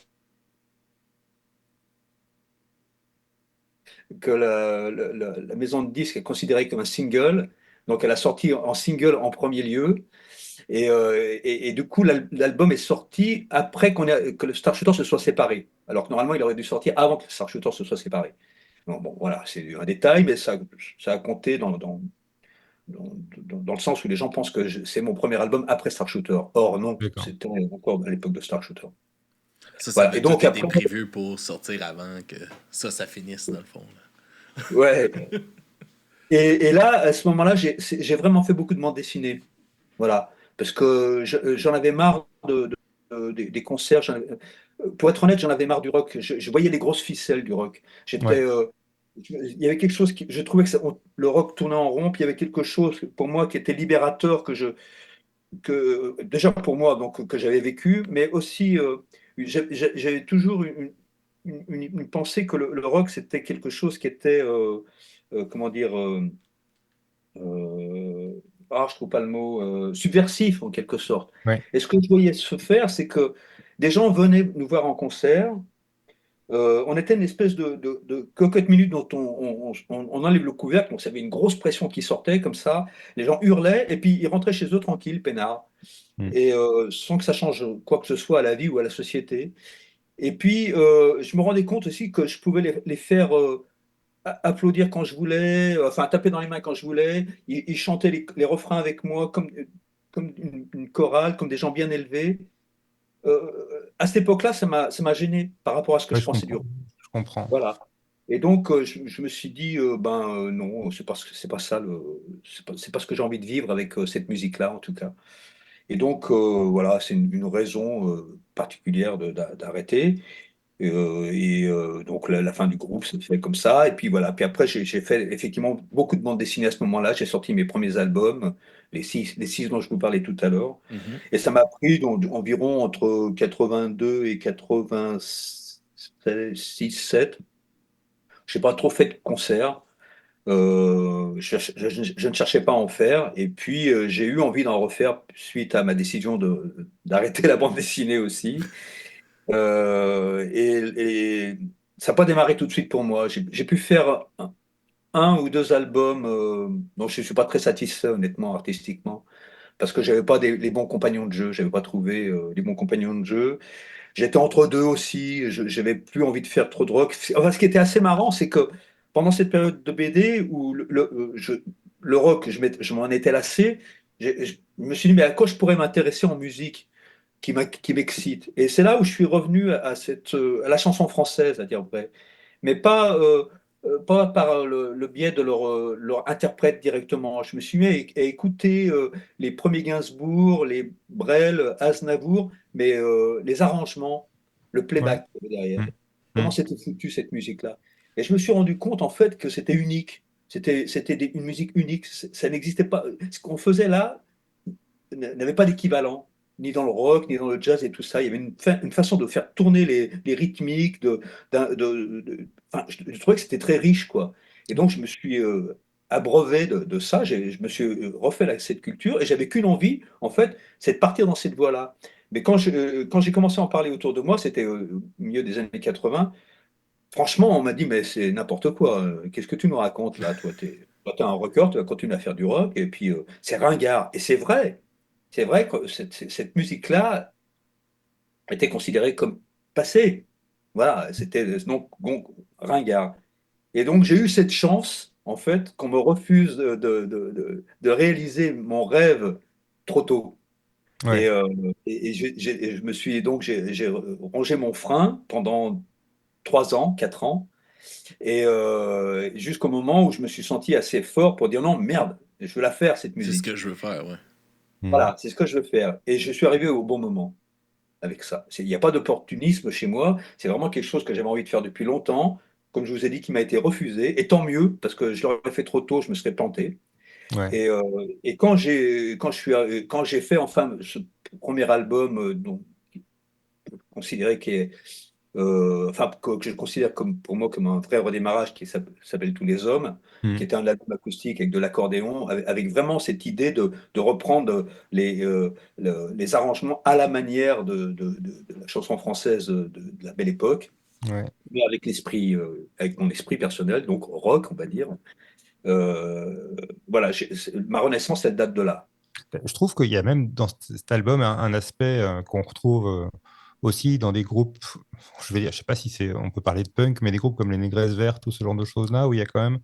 que la maison de disques est considérée comme un single, donc elle a sorti en single en premier lieu, et du coup l'album est sorti après que le Star Shooter se soit séparé, alors que normalement il aurait dû sortir avant que le Star Shooter se soit séparé. Bon, voilà, c'est un détail, mais ça a compté dans le sens où les gens pensent que c'est mon premier album après Star Shooter. Or, non, D'accord. c'était encore à l'époque de Star Shooter. Ça Voilà. avait Et tout donc, été après, prévu pour sortir avant que ça finisse, dans le fond, là. ouais. Et là, à ce moment-là, j'ai vraiment fait beaucoup de bandes dessinées. Voilà. Parce que j'en avais marre des concerts. Pour être honnête, j'en avais marre du rock. Je voyais les grosses ficelles du rock. Ouais. Il y avait quelque chose je trouvais que le rock tournait en rond, puis il y avait quelque chose pour moi qui était libérateur, déjà pour moi, donc que j'avais vécu, mais aussi j'avais toujours une pensée que le rock c'était quelque chose qui était comment dire euh, je trouve pas le mot subversif en quelque sorte. Ouais. Et ce que je voyais se faire, c'est que des gens venaient nous voir en concert. On était une espèce de cocotte minute dont on enlève le couvercle, donc ça avait une grosse pression qui sortait comme ça. Les gens hurlaient et puis ils rentraient chez eux tranquilles, peinards, Mm. et sans que ça change quoi que ce soit à la vie ou à la société. Et puis, je me rendais compte aussi que je pouvais les faire applaudir quand je voulais, enfin taper dans les mains quand je voulais. Ils chantaient les refrains avec moi comme une chorale, comme des gens bien élevés. À cette époque-là, ça m'a gêné par rapport à ce que Ouais, je je pensais du comprends. rock. Je comprends. Voilà. Et donc, je me suis dit, non, c'est pas ça, c'est pas ce que j'ai envie de vivre avec cette musique-là, en tout cas. Et donc, voilà, c'est une raison particulière d'arrêter. Donc, la fin du groupe s'est fait comme ça. Et puis voilà. Puis après, j'ai fait effectivement beaucoup de bandes dessinées à ce moment-là. J'ai sorti mes premiers albums, les six dont je vous parlais tout à l'heure. Mhm. Et ça m'a pris donc, environ entre 82 et 86, 7. Je n'ai pas trop fait de concerts. Je ne cherchais pas à en faire. Et puis, j'ai eu envie d'en refaire suite à ma décision d'arrêter la bande dessinée aussi. Et ça n'a pas démarré tout de suite pour moi. J'ai pu faire un ou deux albums dont je ne suis pas très satisfait, honnêtement, artistiquement, parce que j'avais pas les bons compagnons de jeu. J'avais pas trouvé les bons compagnons de jeu. J'étais entre deux aussi. J'avais plus envie de faire trop de rock. Enfin, ce qui était assez marrant, c'est que pendant cette période de BD où le rock, je m'en étais lassé, je me suis dit, mais à quoi je pourrais m'intéresser en musique qui m'excite? Et c'est là où je suis revenu à la chanson française, à dire vrai, mais pas par le biais de leur interprète directement. Je me suis mis à écouter les premiers Gainsbourg, les Brel, Aznavour, mais les arrangements, le Ouais. playback derrière. Mm. Comment Mm. c'était foutu cette musique-là? Et je me suis rendu compte en fait que c'était unique. C'était une musique unique. Ça n'existait pas. Ce qu'on faisait là n'avait pas d'équivalent. ni dans le rock, ni dans le jazz et tout ça. Il y avait une façon de faire tourner les rythmiques. Enfin, je trouvais que c'était très riche, quoi. Et donc, je me suis abreuvé de ça. Je me suis refait cette culture et j'avais qu'une envie, en fait, c'est de partir dans cette voie-là. Mais quand j'ai commencé à en parler autour de moi, c'était au milieu des années 80. Franchement, on m'a dit, mais c'est n'importe quoi. Qu'est-ce que tu nous racontes là? Toi, t'es un rocker, tu vas continuer à faire du rock, et puis c'est ringard. Et c'est vrai. C'est vrai que cette musique-là était considérée comme passée. Voilà, c'était donc ringard. Et donc j'ai eu cette chance, en fait, qu'on me refuse de réaliser mon rêve trop tôt. Et, Ouais. euh, et je me suis donc j'ai rongé mon frein pendant 3 ans, 4 ans. Et jusqu'au moment où je me suis senti assez fort pour dire non, merde, je veux la faire, cette C'est ce que musique. je veux faire, ouais. Mhm. Voilà, c'est ce que je veux faire. Et je suis arrivé au bon moment avec ça. Il n'y a pas d'opportunisme chez moi, c'est vraiment quelque chose que j'avais envie de faire depuis longtemps, comme je vous ai dit, qui m'a été refusé. Et tant mieux, parce que je l'aurais fait trop tôt, je me serais planté. Ouais. Et quand j'ai fait enfin ce premier album, dont considéré qui est enfin, que je considère comme, pour moi comme un vrai redémarrage qui s'appelle Tous les hommes, qui Mhm. était un album acoustique avec de l'accordéon, avec vraiment cette idée de reprendre les arrangements à la manière de la chanson française de la belle époque, Ouais. mais avec mon esprit personnel, donc rock, on va dire. Voilà, ma renaissance, elle date de là. Je trouve qu'il y a même dans cet album un aspect qu'on retrouve aussi dans des groupes, je vais dire, je sais pas si on peut parler de punk, mais des groupes comme les Négresses Vertes, tout ce genre de choses-là, où il y a quand même,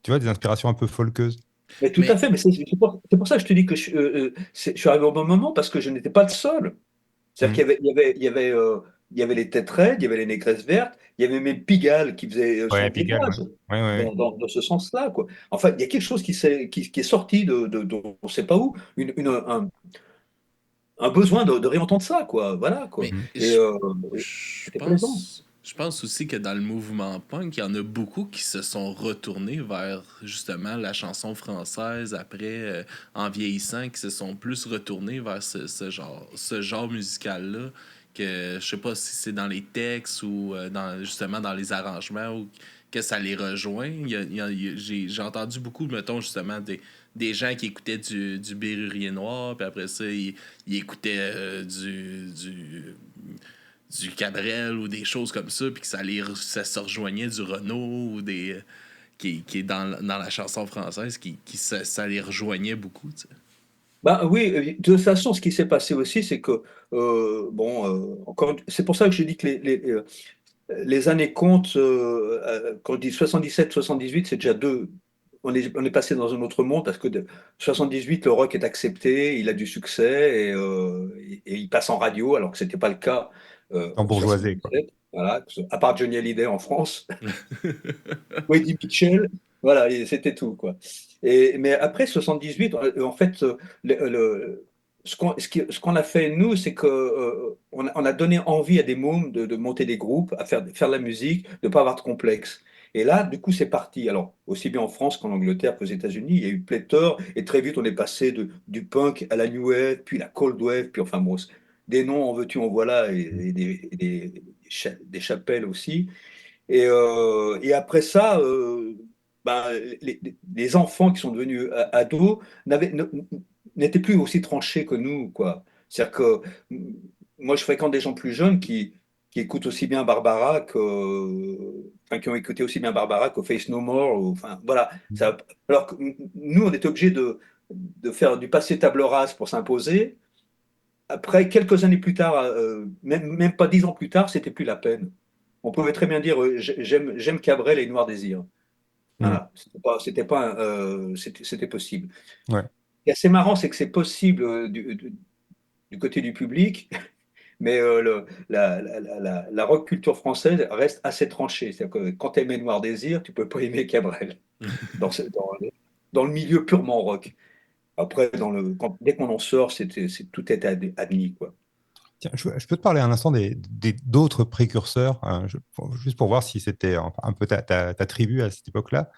tu vois, des inspirations un peu folkeuses. Mais tout à Mais, fait, mais c'est pour ça que je te dis que je suis arrivé au bon moment parce que je n'étais pas le seul. C'est-à-dire Mhm. il y avait les Têtes Raides, il y avait les Négresses Vertes, il y avait même Pigalle qui faisait Ouais, son Pigalle, ouais. village Ouais, ouais, dans ce sens-là, quoi. Enfin, il y a quelque chose qui est sorti on ne sait pas où, un besoin de réentendre ça, quoi. Voilà, quoi. mais ouais. Et je c'était plaisant. pense aussi que dans le mouvement punk, il y en a beaucoup qui se sont retournés vers justement la chanson française après, en vieillissant, qui se sont plus retournés vers ce genre musical-là. Que je sais pas si c'est dans les textes ou justement dans les arrangements ou que ça les rejoint. J'ai entendu beaucoup, mettons, justement, des gens qui écoutaient du Bérurier Noir, puis après ça, ils écoutaient du Cabrel ou des choses comme ça, puis que ça se rejoignait du Renault ou qui est dans la chanson française, ça les rejoignait beaucoup. Tu sais. Bah oui, de toute façon, ce qui s'est passé aussi, c'est que, bon, c'est pour ça que j'ai dit que les années comptent, quand on dit 77, 78, c'est déjà deux. On est passé dans un autre monde parce que de 78, le rock est accepté, il a du succès et il passe en radio, alors que ce n'était pas le cas En en bourgeoisie, quoi. 77. Voilà, à part Johnny Hallyday en France, ou Eddie Mitchell, voilà, et c'était tout, quoi. Mais après 78, en fait, ce qu'on a fait, nous, c'est que on a donné envie à des mômes de monter des groupes, à faire de la musique, de ne pas avoir de complexe. Et là, du coup, c'est parti. Alors, aussi bien en France qu'en Angleterre qu'aux États-Unis, il y a eu pléthore, et très vite, on est passé du punk à la new wave, puis la cold wave, puis enfin, bon, des noms en veux-tu, en voilà, et des chapelles aussi. Et après ça, ben, les enfants qui sont devenus ados n'étaient plus aussi tranchés que nous, quoi. C'est-à-dire que moi, je fréquente des gens plus jeunes qui écoutent aussi bien Barbara enfin, qui ont écouté aussi bien Barbara que Face No More. Enfin, voilà. Alors que nous, on était obligés de faire du passé table rase pour s'imposer. Après, quelques années plus tard, même pas 10 ans plus tard, c'était plus la peine. On pouvait très bien dire j'aime Cabrel et Noir Désir. Mhm. Voilà, c'était possible. Ouais. Et assez marrant, c'est que c'est possible du côté du public, mais la rock culture française reste assez tranchée. C'est-à-dire que quand tu aimais Noir Désir, tu ne peux pas aimer Cabrel dans le milieu purement rock. Après, dès qu'on en sort, tout est admis, quoi. Tiens, je peux te parler un instant d'autres précurseurs, juste pour voir si c'était un peu ta tribu à cette époque-là.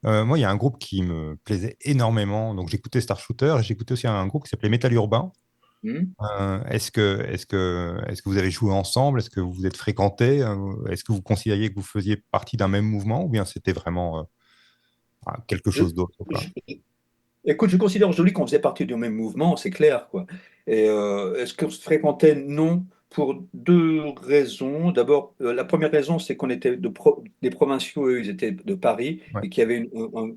Moi, il y a un groupe qui me plaisait énormément. Donc, j'écoutais Star Shooter et j'écoutais aussi un groupe qui s'appelait Metal Urbain. Hmm. Est-ce que vous avez joué ensemble? Est-ce que vous vous êtes fréquentés? Est-ce que vous considériez que vous faisiez partie d'un même mouvement ou bien c'était vraiment quelque Je, chose d'autre, quoi? je- Écoute, je considère aujourd'hui qu'on faisait partie du même mouvement, c'est clair, quoi. Et est-ce qu'on se fréquentait? Non, pour deux raisons. D'abord, la première raison, c'est qu'on était des provinciaux, eux, ils étaient de Paris, Ouais. et qu'il y avait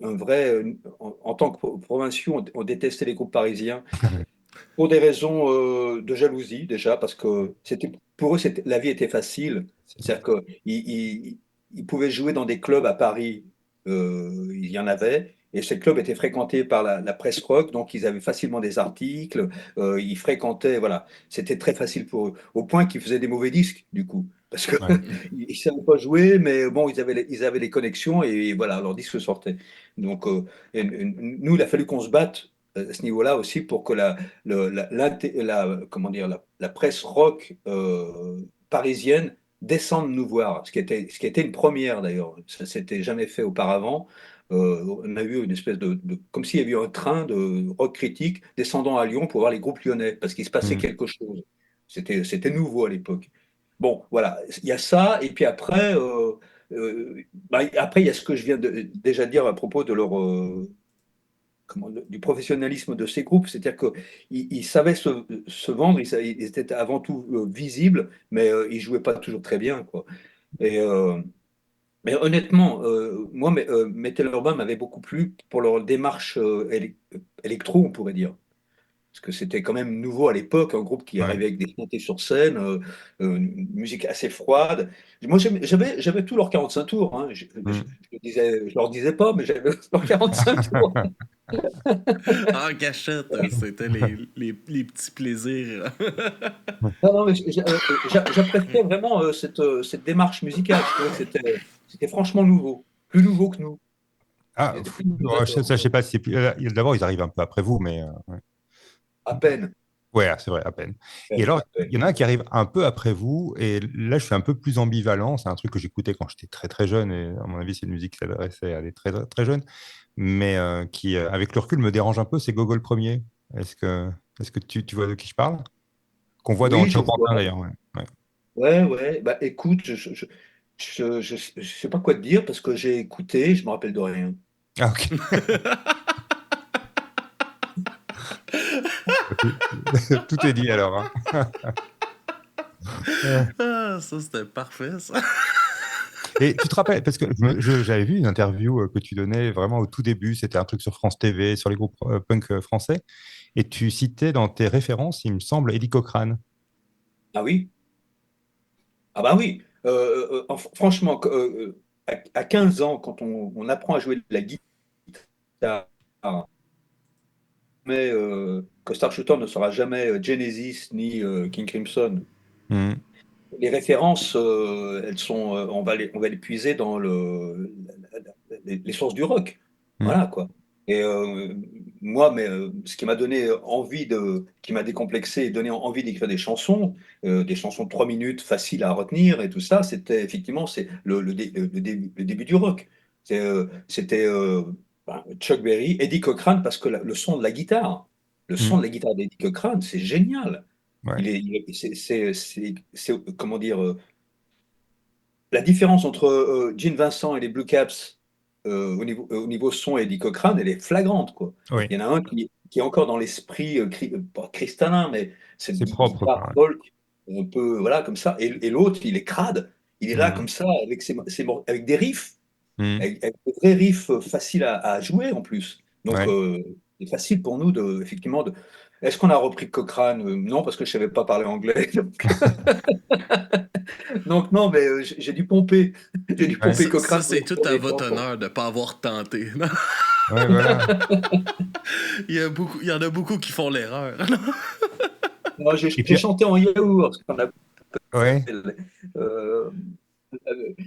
un vrai. En tant que provinciaux, on détestait les groupes parisiens. Pour des raisons de jalousie, déjà, parce que pour eux, la vie était facile. C'est-à-dire qu'ils pouvaient jouer dans des clubs à Paris, il y en avait, et ces clubs étaient fréquentés par la presse rock, donc ils avaient facilement des articles, ils fréquentaient, voilà, c'était très facile pour eux, au point qu'ils faisaient des mauvais disques, du coup. Parce que Ouais. ils ne savaient pas jouer, mais bon, ils avaient les connexions et voilà, leurs disques sortaient. Donc, nous, il a fallu qu'on se batte à ce niveau-là aussi pour que comment dire, la presse rock parisienne descende nous voir, ce qui était une première d'ailleurs. Ça s'était jamais fait auparavant. On a eu une espèce comme s'il y avait eu un train de rock critique descendant à Lyon pour voir les groupes lyonnais, parce qu'il se passait Mm. quelque chose. C'était nouveau à l'époque. Bon, voilà, il y a ça, et puis après, après il y a ce que je viens de déjà dire à propos de leur du professionnalisme de ces groupes, c'est-à-dire qu'ils savaient se vendre, ils étaient avant tout visibles, mais ils ne jouaient pas toujours très bien, quoi. Et, mais honnêtement, moi, Metal Urban m'avait beaucoup plu pour leur démarche électro, on pourrait dire. Parce que c'était quand même nouveau à l'époque, un groupe qui Ouais. arrivait avec des synthés sur scène, une musique assez froide. Moi, j'avais tous leurs 45 tours. Hein. Mm. Je leur disais pas, mais j'avais leurs 45 tours. En cachette, c'était les petits plaisirs. Non, non, mais j'appréciais vraiment cette démarche musicale. Je trouvais que c'était franchement nouveau, plus nouveau que nous. Ah, Ils étaient plus ouais, innovateurs, je sais pas si c'est plus. D'abord, ils arrivent un peu après vous, mais ouais. à peine. Ouais, c'est vrai, à peine. À Et peine, alors, à peine. il y en a un qui arrive un peu après vous, et là, je suis un peu plus ambivalent. C'est un truc que j'écoutais quand j'étais très très jeune, et à mon avis, c'est une musique qui s'adressait à des très très jeunes, mais qui, avec le recul, me dérange un peu. C'est Gogol premier. Est-ce que, est-ce que tu vois de qui je parle? Qu'on voit dans Oui, je Turpentine vois. d'ailleurs. Ouais. Ouais. Ouais, ouais. Bah, écoute, je sais pas quoi te dire parce que j'ai écouté, je me rappelle de rien. Ah, ok. Tout est dit alors, hein. Ah, ça, c'était parfait, ça. Et tu te rappelles, parce que j'avais vu une interview que tu donnais vraiment au tout début, c'était un truc sur France TV, sur les groupes punk français, et tu citais dans tes références, il me semble, Eddie Cochrane. Ah oui? Ah bah oui. Franchement, à 15 ans, quand on apprend à jouer de la guitare, mais que Starshooter ne sera jamais Genesis ni King Crimson. Mhm. Les références, elles sont, on va les puiser dans les sources du rock. Mhm. Voilà quoi. Et moi, ce qui m'a donné envie qui m'a décomplexé et donné envie d'écrire des chansons de 3 minutes faciles à retenir et tout ça, c'était effectivement c'est le début du rock. C'était Chuck Berry, Eddie Cochran, parce que le son de Mhm. la guitare d'Eddie Cochran, c'est génial. Ouais. Comment dire, la différence entre Gene Vincent et les Blue Caps au niveau son et Eddie Cochran, elle est flagrante, quoi. Oui, Il y en a un qui est encore dans l'esprit, pas cristallin, mais cette c'est propre, guitare quoi. folk, un peu, voilà, comme ça. Et l'autre, il est crade. Il est là, Mhm. comme ça, avec des riffs, Mhm. avec des vrais riffs faciles à jouer, en plus. Donc, Ouais. c'est facile pour nous, effectivement, Est-ce qu'on a repris Cochrane? Non, parce que je ne savais pas parler anglais. Donc non, mais j'ai dû pomper. J'ai dû Ouais. pomper Ça, Cochrane pour c'est les tout à premiers votre temps, quoi. honneur de ne pas avoir tenté. Ouais, voilà. Il y en a beaucoup qui font l'erreur. Moi, j'ai Et j'ai puis, chanté en yaourt, ce qu'on ouais. appelle. Euh,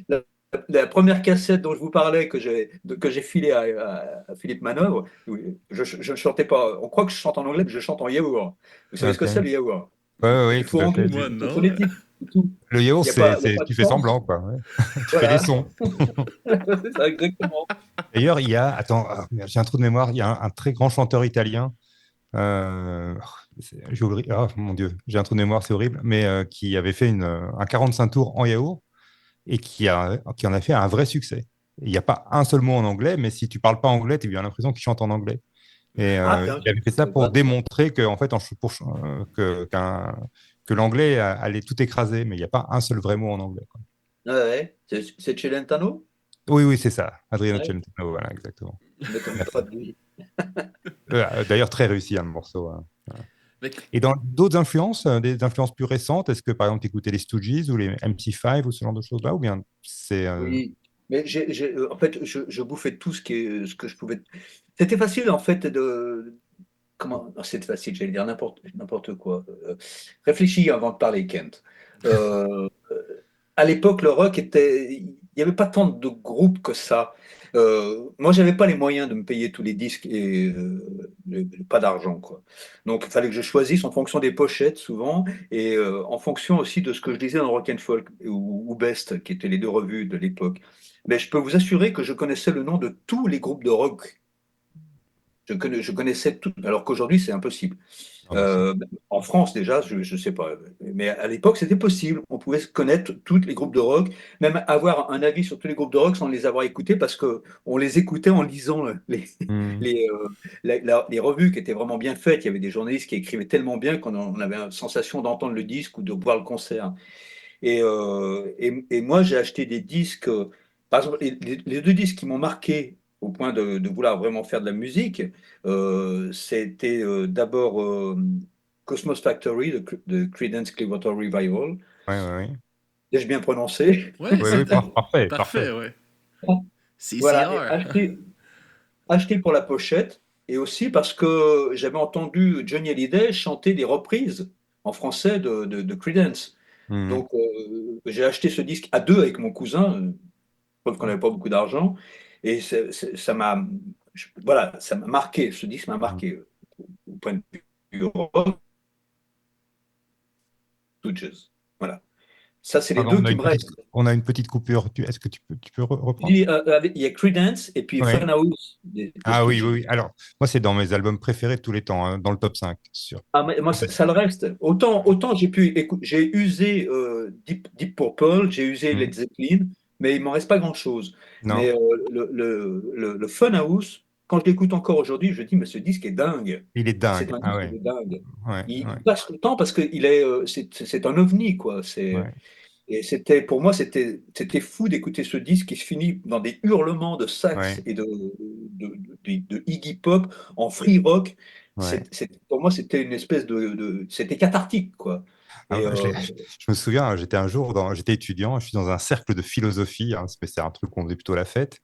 la, la première cassette dont je vous parlais, que j'ai filée à Philippe Manœuvre, oui, je ne chantais pas. On croit que je chante en anglais, mais je chante en yaourt. Vous savez ce Ok. que c'est le yaourt? Ouais, ouais, Il ouais, faut tout à fait. anglais, Moi, c'est non. phonétique, c'est tout. Le yaourt, Il y a pas de tu fais chant. semblant, quoi. Ouais. Tu fais des Voilà, sons. c'est ça, exactement. D'ailleurs, il y a, attends, ah, merde, j'ai un trou de mémoire, il y a un très grand chanteur italien euh, oh, mon Dieu, j'ai un trou de mémoire, c'est horrible, mais qui avait fait un 45 tours en yaourt et qui en a fait un vrai succès. Il n'y a pas un seul mot en anglais, mais si tu parles pas anglais, tu as bien l'impression qu'il chante en anglais. Et Ah, tiens, il avait fait ça c'est pour pas- démontrer que, en fait, que l'anglais allait tout écraser, mais il n'y a pas un seul vrai mot en anglais, quoi. Ouais, ouais. C'est Celentano? Oui, oui, c'est ça. Adriano Ouais, Celentano, voilà, exactement. je ne m'étonne pas Merci. de lui. D'ailleurs, très réussi, hein, le morceau, hein. Voilà. Mais Et dans d'autres influences, des influences plus récentes, est-ce que, par exemple, tu écoutais les Stooges ou les MC5 ou ce genre de choses-là, ou bien c'est... Oui, mais en fait, je bouffais tout ce que je pouvais. C'était facile, en fait, comment. Non, c'était facile, j'allais dire n'importe quoi. Réfléchis avant de parler, Kent. Euh, à l'époque, le rock était. Il n'y avait pas tant de groupes que ça. Moi, j'avais pas les moyens de me payer tous les disques et pas d'argent, quoi. Donc, il fallait que je choisisse en fonction des pochettes, souvent, et en fonction aussi de ce que je lisais dans Rock and Folk ou Best, qui étaient les deux revues de l'époque. Mais je peux vous assurer que je connaissais le nom de tous les groupes de rock. Je connaissais tout, alors qu'aujourd'hui, c'est impossible. Non, mais Euh, En France, déjà, je ne sais pas. Mais à l'époque, c'était possible. On pouvait connaître tous les groupes de rock, même avoir un avis sur tous les groupes de rock sans les avoir écoutés, parce qu'on les écoutait en lisant Hmm. les, les revues qui étaient vraiment bien faites. Il y avait des journalistes qui écrivaient tellement bien qu'on avait la sensation d'entendre le disque ou de voir le concert. Et moi, j'ai acheté des disques. Par exemple, les deux disques qui m'ont marqué au point de vouloir vraiment faire de la musique, c'était d'abord Cosmos Factory de Creedence Clearwater Revival. ouais, ouais, ouais. Ai-je bien prononcé? ouais, Oui, oui, c'était parfait, parfait, parfait. ouais. Voilà, et CCR. acheté pour la pochette et aussi parce que j'avais entendu Johnny Hallyday chanter des reprises en français de Creedence. Hmm. Donc, j'ai acheté ce disque à deux avec mon cousin, preuve qu'on n'avait pas beaucoup d'argent. Et ça m'a, voilà, ça m'a marqué. Ce disque m'a Hmm. marqué au point de vue rock, Stooges. Voilà. Ça, c'est les Pardon, deux qui me restent. on a une petite coupure. Est-ce que tu peux Je reprendre? dis, il y a Creedence et puis Oui. Funhouse des Ah oui, oui, Stooges. oui. Alors, moi, c'est dans mes albums préférés de tous les temps, hein, dans le top 5, sûr. Ah, mais moi, Ah, ça le reste. Autant j'ai usé Deep Purple, j'ai usé hmm. Led Zeppelin, mais il m'en reste pas grand-chose. Mais Non, le Funhouse, quand je l'écoute encore aujourd'hui, je dis, mais ce disque est dingue. il est C'est dingue. un Ah disque ouais, de dingue. ouais, Il ouais, passe le temps parce que c'est un ovni, quoi. ouais, Et pour moi, c'était fou d'écouter ce disque qui se finit dans des hurlements de sax ouais, et de Iggy Pop en free rock. ouais. Pour moi, c'était une espèce c'était cathartique, quoi. Ah, Et je me souviens, j'étais étudiant, je suis dans un cercle de philosophie, hein, c'est un truc qu'on faisait plutôt à la fête.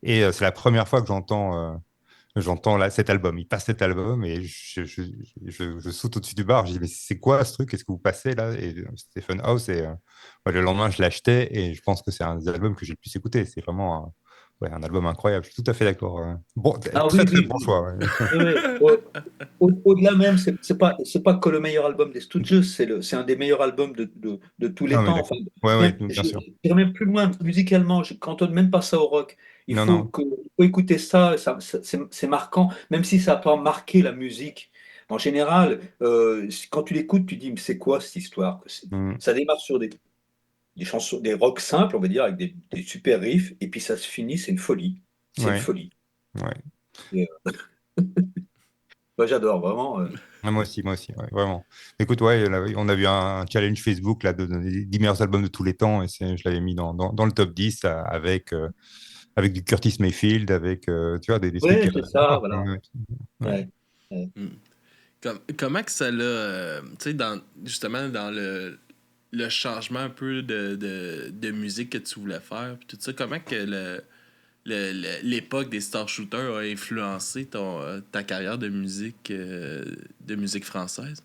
Et c'est la première fois que j'entends là, cet album. Il passe cet album et je saute au-dessus du bar. Je dis, mais c'est quoi ce truc? Qu'est-ce que vous passez là? Et Stephen House, ouais, le lendemain, je l'achetais et je pense que c'est un des albums que j'ai le plus écouté. C'est vraiment ouais, un album incroyable. Je suis tout à fait d'accord. Bon, ah très, oui, très oui, bon oui. choix. Ouais. Oui, oui. Au-delà même, c'est pas que le meilleur album des Stooges, c'est un des meilleurs albums de tous les Non, mais temps. Enfin, d'accord. Ouais, ouais, bien sûr. j'irai même plus loin musicalement. Je cantonne même pas ça au rock. Non, non. Il faut écouter ça. C'est marquant, même si ça n'a pas marqué la musique. En général, quand tu l'écoutes, tu dis, mais c'est quoi cette histoire? Hmm. Ça démarre sur des chansons, des rock simples, on va dire, avec des super riffs, et puis ça se finit, c'est une folie. C'est une Ouais, folie. ouais. Et, moi, j'adore vraiment. Ah, moi aussi, ouais, vraiment. Écoute, ouais, là, on a eu un challenge Facebook là, de donner les 10 meilleurs albums de tous les temps et je l'avais mis dans le top 10 avec du Curtis Mayfield, avec tu vois, des trucs. Oui, c'est ça, Ah, voilà. ouais, ouais. Ouais. Ouais. Hmm. Comment que ça l'a, tu sais, justement, dans le changement un peu de musique que tu voulais faire, puis tout ça, comment que l'époque des Star Shooters a influencé ta carrière de musique française?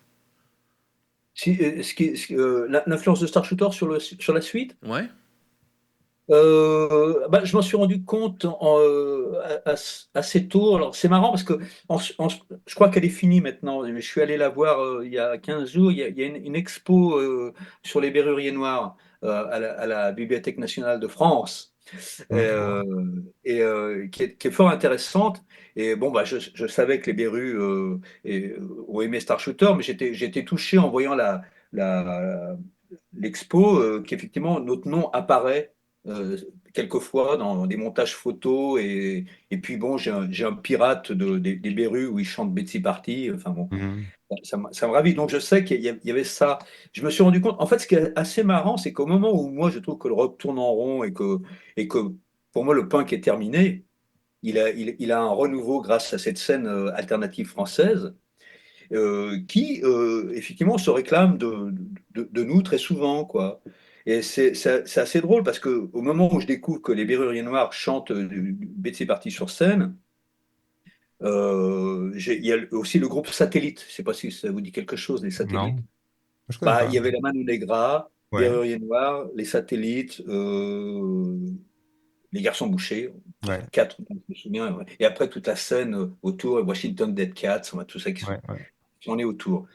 L'influence de Star Shooter sur la suite, Ouais? je m'en suis rendu compte assez tôt. Alors, c'est marrant parce que je crois qu'elle est finie maintenant. Je suis allé la voir il y a 15 jours. Il y a une expo sur les Berruriers Noirs à la Bibliothèque nationale de France. Je vois. euh, qui est fort intéressante. Et bon, bah, je savais que les Berus ont aimé Star Shooter, mais j'étais touché en voyant l'expo, qu'effectivement notre nom apparaît euh, quelquefois dans des montages photos. Et puis bon, j'ai un pirate des Berus où ils chantent Betsy Party. Enfin bon, Mhm. ça me ravit. Donc je sais qu'il y avait ça. Je me suis rendu compte. En fait, ce qui est assez marrant, c'est qu'au moment où moi je trouve que le rock tourne en rond et que pour moi le punk est terminé, il a un renouveau grâce à cette scène alternative française qui effectivement se réclame de nous très souvent, quoi. Et c'est assez drôle parce que au moment où je découvre que les Berruriers Noirs chantent Betsy Party sur scène, il y a aussi le groupe Satellite. Je ne sais pas si ça vous dit quelque chose, les Satellites. Non, je connais Bah, il pas. y avait la Mano Negra, Ouais, Berrurier Noir, les Satellites, les Garçons Bouchers, ouais, quatre, je me souviens. Ouais. Et après, toute la scène autour, Washington Dead Cats, enfin, tout ça ouais, ouais. qui en est autour.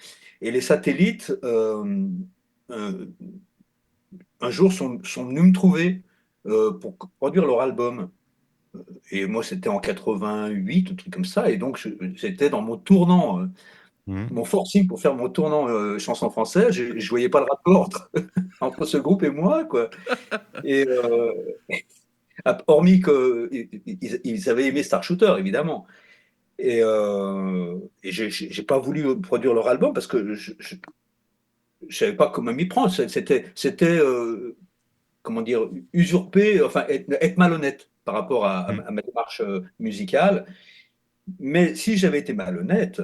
Et les Satellites, euh, un jour, sont venus me trouver pour produire leur album. Et moi, c'était en 88, un truc comme ça. Et donc, j'étais dans mon tournant, Mhm. mon forcing pour faire mon tournant chanson française. Je ne voyais pas le rapport entre ce groupe et moi, quoi. Et hormis qu'ils avaient aimé Star Shooter, évidemment. Et j'ai pas voulu produire leur album parce que je savais pas comment m'y prendre. C'était comment dire, usurper, enfin, être malhonnête par rapport Mhm. à ma démarche musicale. Mais si j'avais été malhonnête,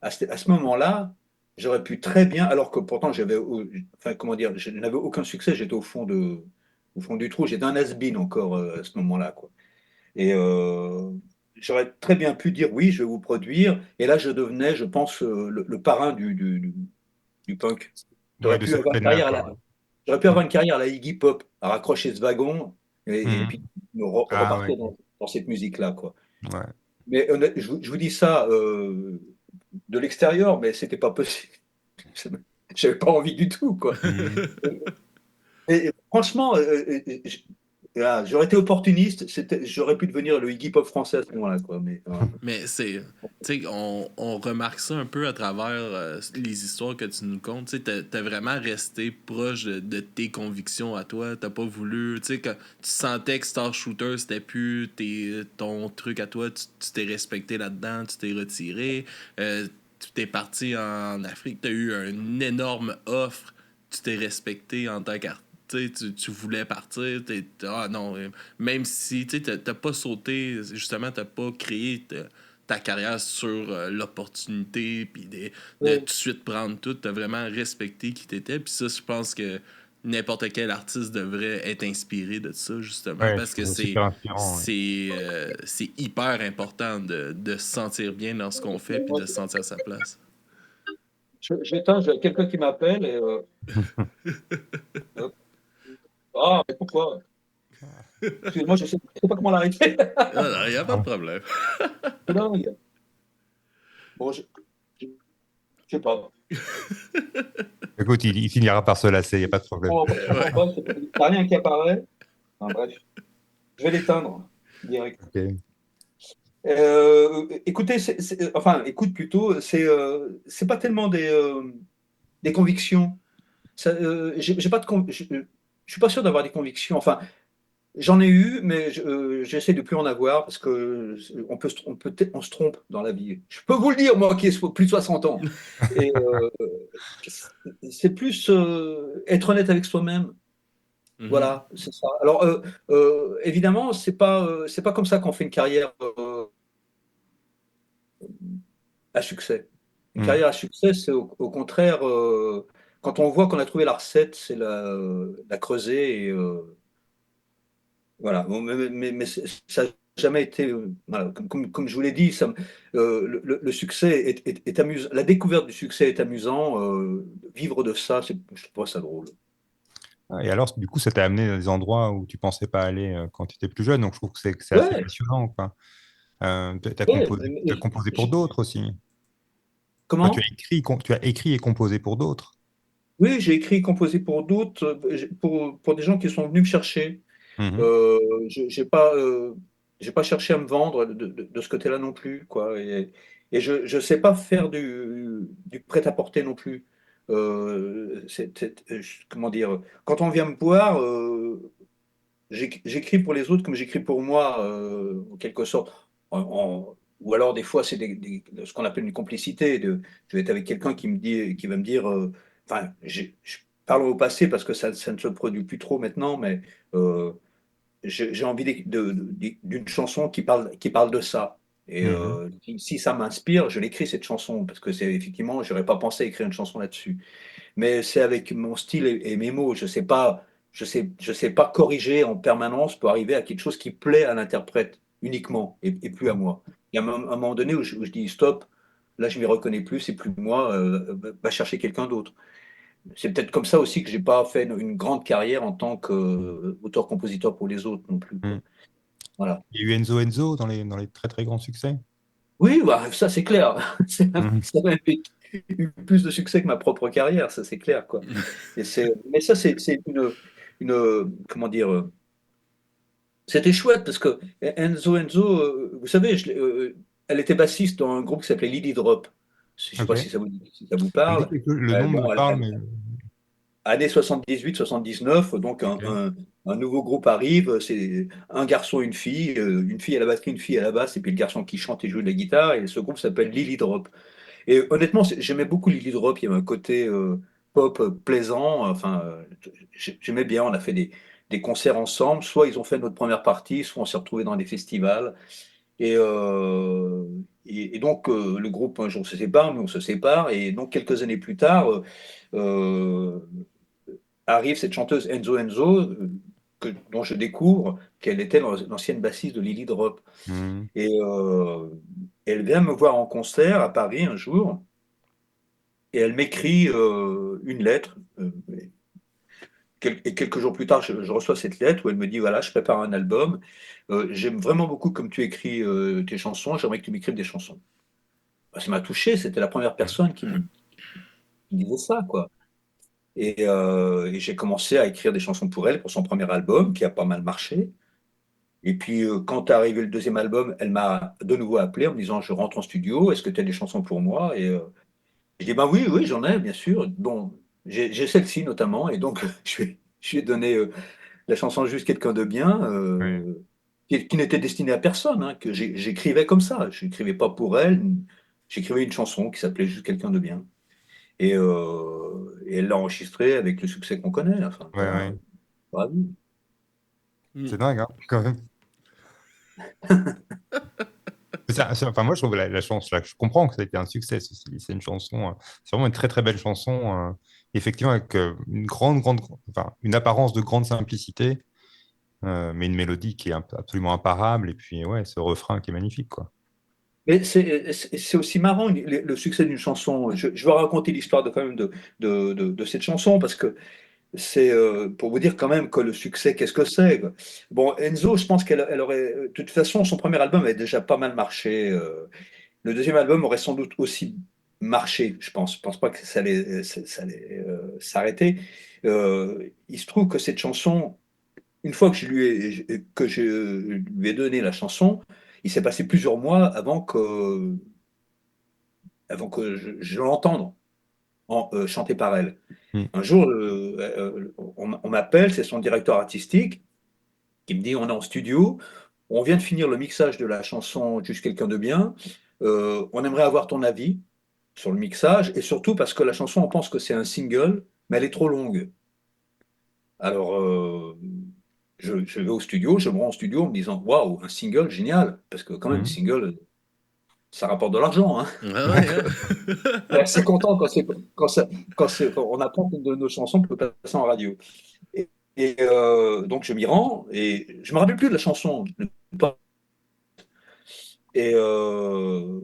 à ce moment-là, j'aurais pu très bien, alors que pourtant enfin, comment dire, je n'avais aucun succès, j'étais au fond du trou, j'étais un has-been encore à ce moment-là, quoi. Et j'aurais très bien pu dire oui, je vais vous produire, et là je devenais, je pense, le parrain du punk. Ouais, J'aurais de pu cette avoir une scène-là, carrière à quoi. la, j'aurais pu avoir une carrière à la Iggy Pop, à raccrocher ce wagon et puis Mhm. Ah ouais, repartir dans cette musique-là, quoi. ouais. Mais je vous dis ça de l'extérieur, mais c'était pas possible. J'avais pas envie du tout, quoi. Mhm. Et franchement, voilà, j'aurais été opportuniste, j'aurais pu devenir le Iggy Pop français à ce moment-là, quoi. Mais Mais tu sais, on remarque ça un peu à travers les histoires que tu nous contes. Tu sais, t'as vraiment resté proche de tes convictions à toi. T'as pas voulu, tu sais, que tu sentais que Star Shooter, c'était plus ton truc à toi. Tu t'es respecté là-dedans, tu t'es retiré. Tu t'es parti en Afrique, t'as eu une énorme offre. Tu t'es respecté en tant qu'artiste. Tu voulais partir, ah non, même si tu t'as pas sauté, justement, t'as pas créé ta carrière sur l'opportunité, puis de tout de suite prendre tout, t'as vraiment respecté qui t'étais, puis ça, je pense que n'importe quel artiste devrait être inspiré de ça, justement, Ouais, je parce que trouve ça super inspirant. Ouais. c'est hyper important de se sentir bien dans ce qu'on fait, puis de se sentir à sa place. j'éteins, j'ai quelqu'un qui m'appelle et hop. Ah, mais pourquoi? Excuse-moi, je sais pas comment l'arrêter. Ah non, y a pas de Ah. problème. C'est dingue. Bon, je sais pas. Écoute, il finira par se lasser, il n'y a pas de problème. Je comprends Ouais. pas, t'as rien qui apparaît. Enfin, bref, je vais l'éteindre direct. Ok. Écoutez, enfin, écoute plutôt, c'est pas tellement des convictions. J'ai pas je suis pas sûr d'avoir des convictions. Enfin, j'en ai eu, mais j'essaie de plus en avoir parce que on se trompe dans la vie. Je peux vous le dire, moi qui ai plus de 60 ans. Et c'est plus être honnête avec soi-même. Mhm. Voilà, c'est ça. Alors, évidemment, c'est pas comme ça qu'on fait une carrière à succès. Une Mhm. carrière à succès, c'est au contraire, quand on voit qu'on a trouvé la recette, c'est la creuser. Et, voilà. Bon, mais ça n'a jamais été. Voilà, comme je vous l'ai dit, le succès est amusant. La découverte du succès est amusant. Vivre de ça, je trouve ça drôle. Ah, et alors, du coup, ça t'a amené dans des endroits où tu pensais pas aller quand tu étais plus jeune, donc je trouve que c'est assez Ouais, passionnant, quoi. ouais, T'as composé pour d'autres aussi. Enfin, comment? tu as écrit et composé pour d'autres. Oui, j'ai écrit et composé pour d'autres, pour des gens qui sont venus me chercher. Mhm. J'ai pas cherché à me vendre de ce côté-là non plus, quoi. Et je sais pas faire du prêt-à-porter non plus. Comment dire, quand on vient me voir, j'écris pour les autres comme j'écris pour moi, en quelque sorte. Ou alors des fois c'est ce qu'on appelle une complicité. Je vais être avec quelqu'un qui va me dire, enfin, je parle au passé parce que ça ne se produit plus trop maintenant, mais euh, j'ai envie d'une chanson qui parle de ça. Et Mhm. si ça m'inspire, je l'écris cette chanson parce que c'est effectivement, j'aurais pas pensé à écrire une chanson là-dessus, mais c'est avec mon style et mes mots. Je sais pas corriger en permanence pour arriver à quelque chose qui plaît à l'interprète uniquement et plus à moi. Il y a un moment donné où je dis stop, là je m'y reconnais plus, c'est plus moi, va chercher quelqu'un d'autre. C'est peut-être comme ça aussi que j'ai pas fait une grande carrière en tant qu'auteur-compositeur pour les autres non plus, quoi. Mhm. Voilà. Il y a eu Enzo Enzo dans les très très grands succès. Oui, bah, ça c'est clair. Mhm. Ça a même eu plus de succès que ma propre carrière, ça c'est clair, quoi. Mais ça c'est comment dire, c'était chouette parce que Enzo, vous savez, elle était bassiste dans un groupe qui s'appelait Lily Drop. Je sais Ok. pas si ça vous Ça me dit parle. le nom me Bon, parle, mais. années 78-79, donc Ok. un nouveau groupe arrive, c'est un garçon, une fille à la batterie, une fille à la basse, et puis le garçon qui chante et joue de la guitare, et ce groupe s'appelle Lily Drop. Et honnêtement, j'aimais beaucoup Lily Drop, il y avait un côté pop plaisant, enfin, j'aimais bien, on a fait des concerts ensemble, soit ils ont fait notre première partie, soit on s'est retrouvés dans des festivals, et, euh, et donc le groupe un jour se sépare, nous on se sépare, et donc quelques années plus tard, euh, arrive cette chanteuse Enzo Enzo, dont je découvre qu'elle était l'ancienne bassiste de Lily Drop. Mhm. Et elle vient me voir en concert à Paris un jour, et elle m'écrit une lettre. Et quelques jours plus tard, je reçois cette lettre où elle me dit, voilà, je prépare un album. J'aime vraiment beaucoup comme tu écris tes chansons, j'aimerais que tu m'écrives des chansons. Bah, ça m'a touché, c'était la première personne qui me disait ça, quoi. Et j'ai commencé à écrire des chansons pour elle, pour son premier album, qui a pas mal marché. Et puis, quand est arrivé le deuxième album, elle m'a de nouveau appelé en me disant, je rentre en studio, est-ce que tu as des chansons pour moi? Et j'ai dit, bah oui, oui, j'en ai, bien sûr. Bon, j'ai celle-ci notamment. Et donc, je lui ai donné la chanson Juste quelqu'un de bien, Ouais. qui n'était destinée à personne, hein, que j'écrivais comme ça. Je n'écrivais pas pour elle. J'écrivais une chanson qui s'appelait Juste quelqu'un de bien. Et elle l'a enregistrée avec le succès qu'on connaît. Enfin, Ouais, ouais. bravo. C'est dingue, hein, quand même. Enfin, moi, je trouve la chanson, je comprends que ça a été un succès, ceci dit. C'est une chanson, c'est vraiment une très très belle chanson, effectivement, avec une enfin, une apparence de grande simplicité, mais une mélodie qui est absolument imparable, et puis, ouais, ce refrain qui est magnifique, quoi. Mais c'est aussi marrant le succès d'une chanson. Je vais raconter l'histoire quand même de cette chanson parce que c'est pour vous dire quand même que le succès, qu'est-ce que c'est, quoi. Bon, Enzo, je pense elle aurait. De toute façon, son premier album avait déjà pas mal marché. Le deuxième album aurait sans doute aussi marché, je pense. Je pense pas que ça allait s'arrêter. Il se trouve que cette chanson, une fois que je lui ai donné la chanson, il s'est passé plusieurs mois avant que je l'entende chanter par elle. Mm. Un jour, on m'appelle, c'est son directeur artistique, qui me dit, on est en studio, on vient de finir le mixage de la chanson Juste quelqu'un de bien, on aimerait avoir ton avis sur le mixage, et surtout parce que la chanson, on pense que c'est un single, mais elle est trop longue. Alors, je vais au studio, je me rends au studio en me disant, waouh, un single, génial, parce que quand même, Mm. single, ça rapporte de l'argent, hein. Ouais, ouais, Donc, hein? on est assez content quand on apprend qu'une de nos chansons peut passer en radio. Et, donc, je m'y rends, et je me rappelle plus de la chanson. Et, euh,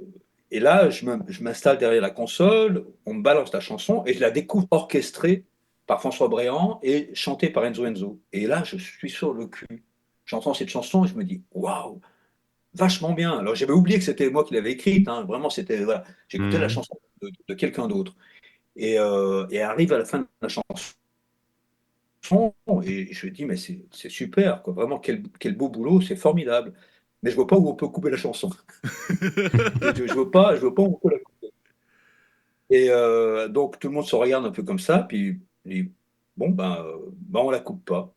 et là, je m'installe derrière la console, on me balance la chanson, et je la découvre orchestrée par François Bréant et chantée par Enzo Enzo. Et là, je suis sur le cul. J'entends cette chanson et je me dis, waouh, vachement bien. Alors, j'avais oublié que c'était moi qui l'avais écrite, hein. Vraiment, c'était, voilà, j'écoutais la Mm. chanson de quelqu'un d'autre. Et arrive à la fin de la chanson. et je lui dis, mais c'est super, quoi. Vraiment, quel beau boulot, c'est formidable. Mais je vois pas où on peut couper la chanson. Je veux pas où on peut la couper. Et donc, tout le monde se regarde un peu comme ça, puis et, bon, ben, on la coupe pas.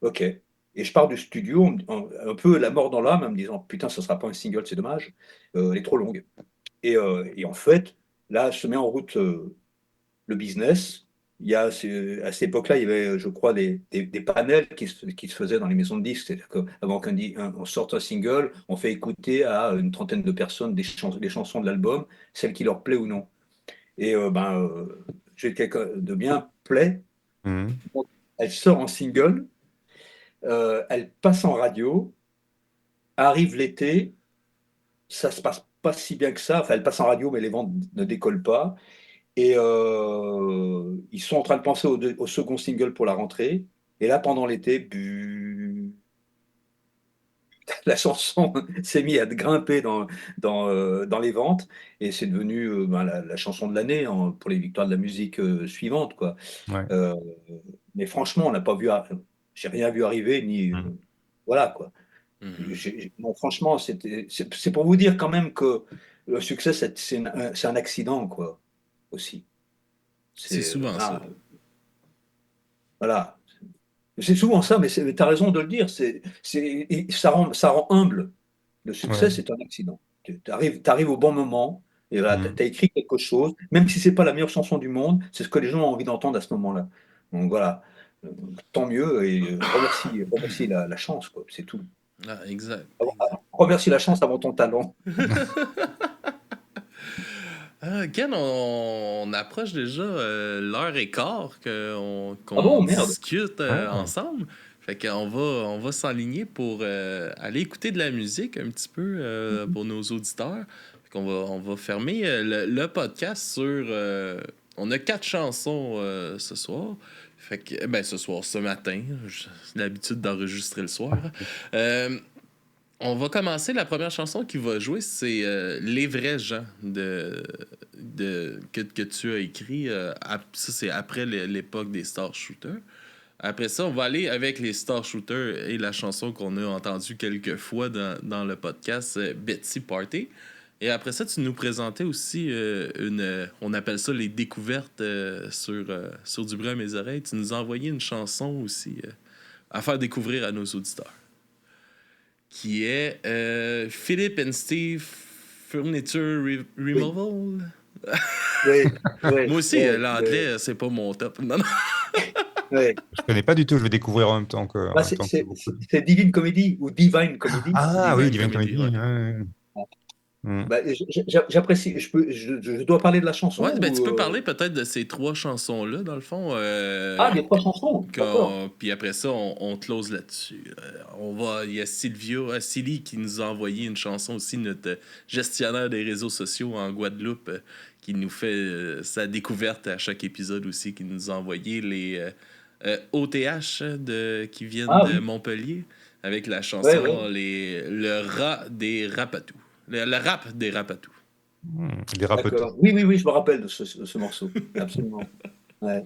Ok. Et je pars du studio un peu la mort dans l'âme, en me disant, putain, ça sera pas un single, c'est dommage. Elle est trop longue. Et en fait, là, je mets en route le business. À cette époque-là, il y avait, je crois, des panels qui se faisaient dans les maisons de disques. C'est-à-dire qu'avant on sorte un single, on fait écouter à une trentaine de personnes des chansons de l'album, celles qui leur plaît ou non. Et j'ai quelqu'un de bien plaît. Mhm. Donc, elle sort en single, elle passe en radio, arrive l'été, ça se passe pas si bien que ça. Enfin, elle passe en radio, mais les ventes ne décollent pas. Et ils sont en train de penser au second single pour la rentrée. Et là, pendant l'été, la chanson s'est mise à grimper dans les ventes. Et c'est devenu la chanson de l'année pour les victoires de la musique suivantes, quoi. Ouais. Euh, mais franchement, on n'a pas vu, j'ai rien vu arriver, ni Mhm. voilà, quoi. Mhm. Non, franchement, c'est pour vous dire quand même que le succès, c'est un accident, quoi, aussi. C'est C'est souvent ça. voilà. C'est souvent ça, mais tu as raison de le dire. Et ça rend humble. Le succès, Ouais. c'est un accident. Tu arrives au bon moment, et voilà, tu Mhm. as écrit quelque chose, même si c'est pas la meilleure chanson du monde, c'est ce que les gens ont envie d'entendre à ce moment-là. Donc voilà. Euh, Tant mieux, et remercie la chance, quoi. C'est tout. Ah, exact, exact. Remercie la chance avant ton talent. Ken, on approche déjà l'heure et quart Ah qu'on bon, merde. discute Ah. ensemble. Fait qu'on va s'enligner pour aller écouter de la musique un petit peu pour nos auditeurs. Fait qu'on on va fermer le podcast sur... on a 4 chansons ce soir. Fait que, ce soir, ce matin. J'ai l'habitude d'enregistrer le soir. Euh, on va commencer. La première chanson qui va jouer, c'est Les vrais gens que tu as écrit. Ça, c'est après l'époque des Star Shooters. Après ça, on va aller avec les Star Shooters et la chanson qu'on a entendue quelques fois dans le podcast, Betsy Party. Et après ça, tu nous présentais aussi on appelle ça les découvertes sur Du bruit à mes oreilles. Tu nous as envoyé une chanson aussi à faire découvrir à nos auditeurs qui est Philip and Steve Furniture Oui, Removal. oui, oui, Moi aussi, oui, l'anglais, c'est pas mon top. Non, non. oui. Je connais pas du tout, je vais découvrir en Bah, même temps que vous. c'est Divine Comedy ou Divine Comedy. Ah oui, Divine Divine Comedy, Comedy. ouais. Ouais. Mhm. Bah, j'apprécie. Je dois parler de la chanson Ouais, ben tu ou peux parler peut-être de ces 3 chansons-là, dans le fond. Ah, des trois chansons. D'accord. Puis après ça, on close là-dessus. Il y a Silly qui nous a envoyé une chanson aussi, notre gestionnaire des réseaux sociaux en Guadeloupe, qui nous fait sa découverte à chaque épisode aussi, qui nous a envoyé les OTH qui viennent Ah de oui. Montpellier, avec la Ouais, ouais. chanson le rat des rapatous. Le rap des rapatous. Les rapetous. D'accord. Oui, oui, oui, je me rappelle de ce morceau. Absolument. Ouais.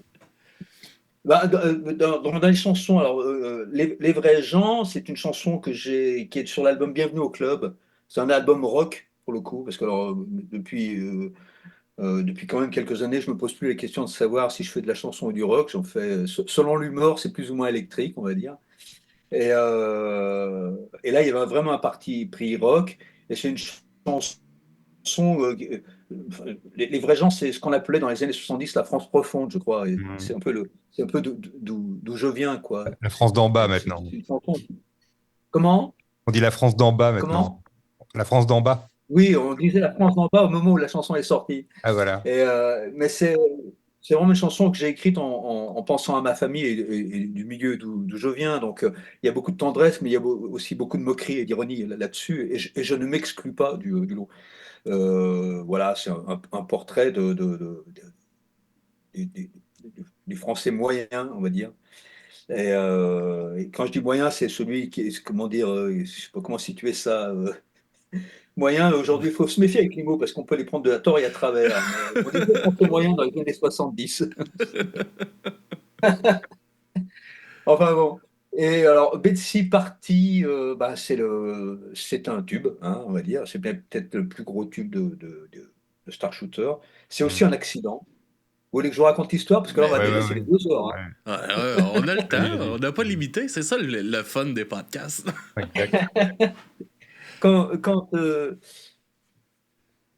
Bah, dans les chansons, alors les vrais gens, c'est une chanson qui est sur l'album Bienvenue au club. C'est un album rock pour le coup, parce que alors, depuis quand même quelques années, je me pose plus les questions de savoir si je fais de la chanson ou du rock. J'en fais, selon l'humeur, c'est plus ou moins électrique, on va dire. Et, euh, et là, il y avait vraiment un parti pris rock. Et c'est une chanson. Les vrais gens, c'est ce qu'on appelait dans les années 70 la France profonde, je crois. Et Mhm. c'est un peu d'où je viens, quoi. La France d'en bas C'est maintenant. une chanson. Comment? On dit la France d'en bas maintenant. Comment? La France d'en bas. Oui, on disait la France d'en bas au moment où la chanson est sortie. Ah voilà. Mais c'est vraiment une chanson que j'ai écrite en pensant à ma famille et du milieu d'où je viens. Donc, il y a beaucoup de tendresse, mais il y a aussi beaucoup de moquerie et d'ironie là-dessus. Et je ne m'exclus pas du lot. Voilà, c'est un portrait du, du- du français moyen, on va dire. Et quand je dis moyen, c'est celui qui est, comment dire, je sais pas comment situer ça. Moyen, aujourd'hui, il faut se méfier avec les mots parce qu'on peut les prendre de la tort et à travers. Mais on était français moyen dans les années 70. Enfin bon. Et alors, Betsy Party, bah, c'est un tube, hein, on va dire. C'est peut-être le plus gros tube de Star Shooter. C'est aussi Mm. un accident. Vous voulez que je vous raconte l'histoire? Parce que là, on Ben va Ouais, oui. ouais, dépasser ouais. les 2 heures, hein. Ouais. Ouais, ouais, on a le temps, Vas-y, on vas-y. n'a pas limité, c'est ça le fun des podcasts. Exact. Quand, quand, euh,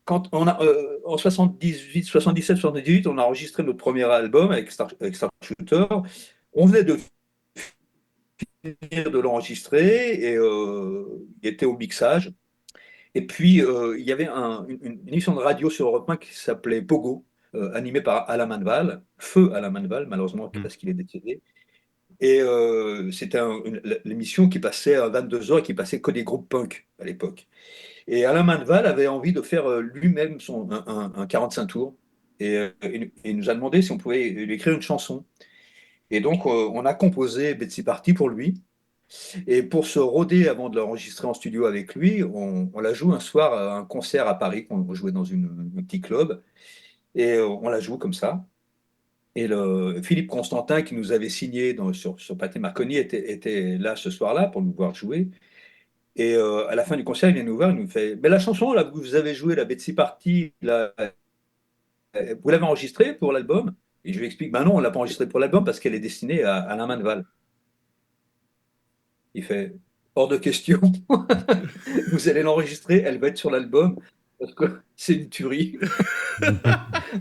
quand on a, en 78, 77, 78, on a enregistré notre premier album avec Star Shooter. On venait de finir de l'enregistrer et il était au mixage. Et puis, il y avait une émission de radio sur Europe 1 qui s'appelait Pogo, animée par Alain Manval, feu Alain Manval, malheureusement, Mm. parce qu'il est décédé. Et c'était l'émission qui passait à 22 heures et qui passait que des groupes punk à l'époque. Et Alain Manval avait envie de faire lui-même un 45 tours. Et il nous a demandé si on pouvait lui écrire une chanson. Et donc, on a composé Betsy Party pour lui. Et pour se roder avant de l'enregistrer en studio avec lui, on la joue un soir à un concert à Paris, qu'on jouait dans un petit club. Et on la joue comme ça. Et Philippe Constantin, qui nous avait signé sur Pathé Marconi, était là ce soir-là pour nous voir jouer. Et à la fin du concert, il vient nous voir, il nous fait: Mais la chanson là, que vous avez jouée, la Betsy Party, là, vous l'avez enregistrée pour l'album? Et je lui explique: Ben non, on ne l'a pas enregistrée pour l'album parce qu'elle est destinée à Alain Manval. Il fait: Hors de question, vous allez l'enregistrer, elle va être sur l'album parce que c'est une tuerie.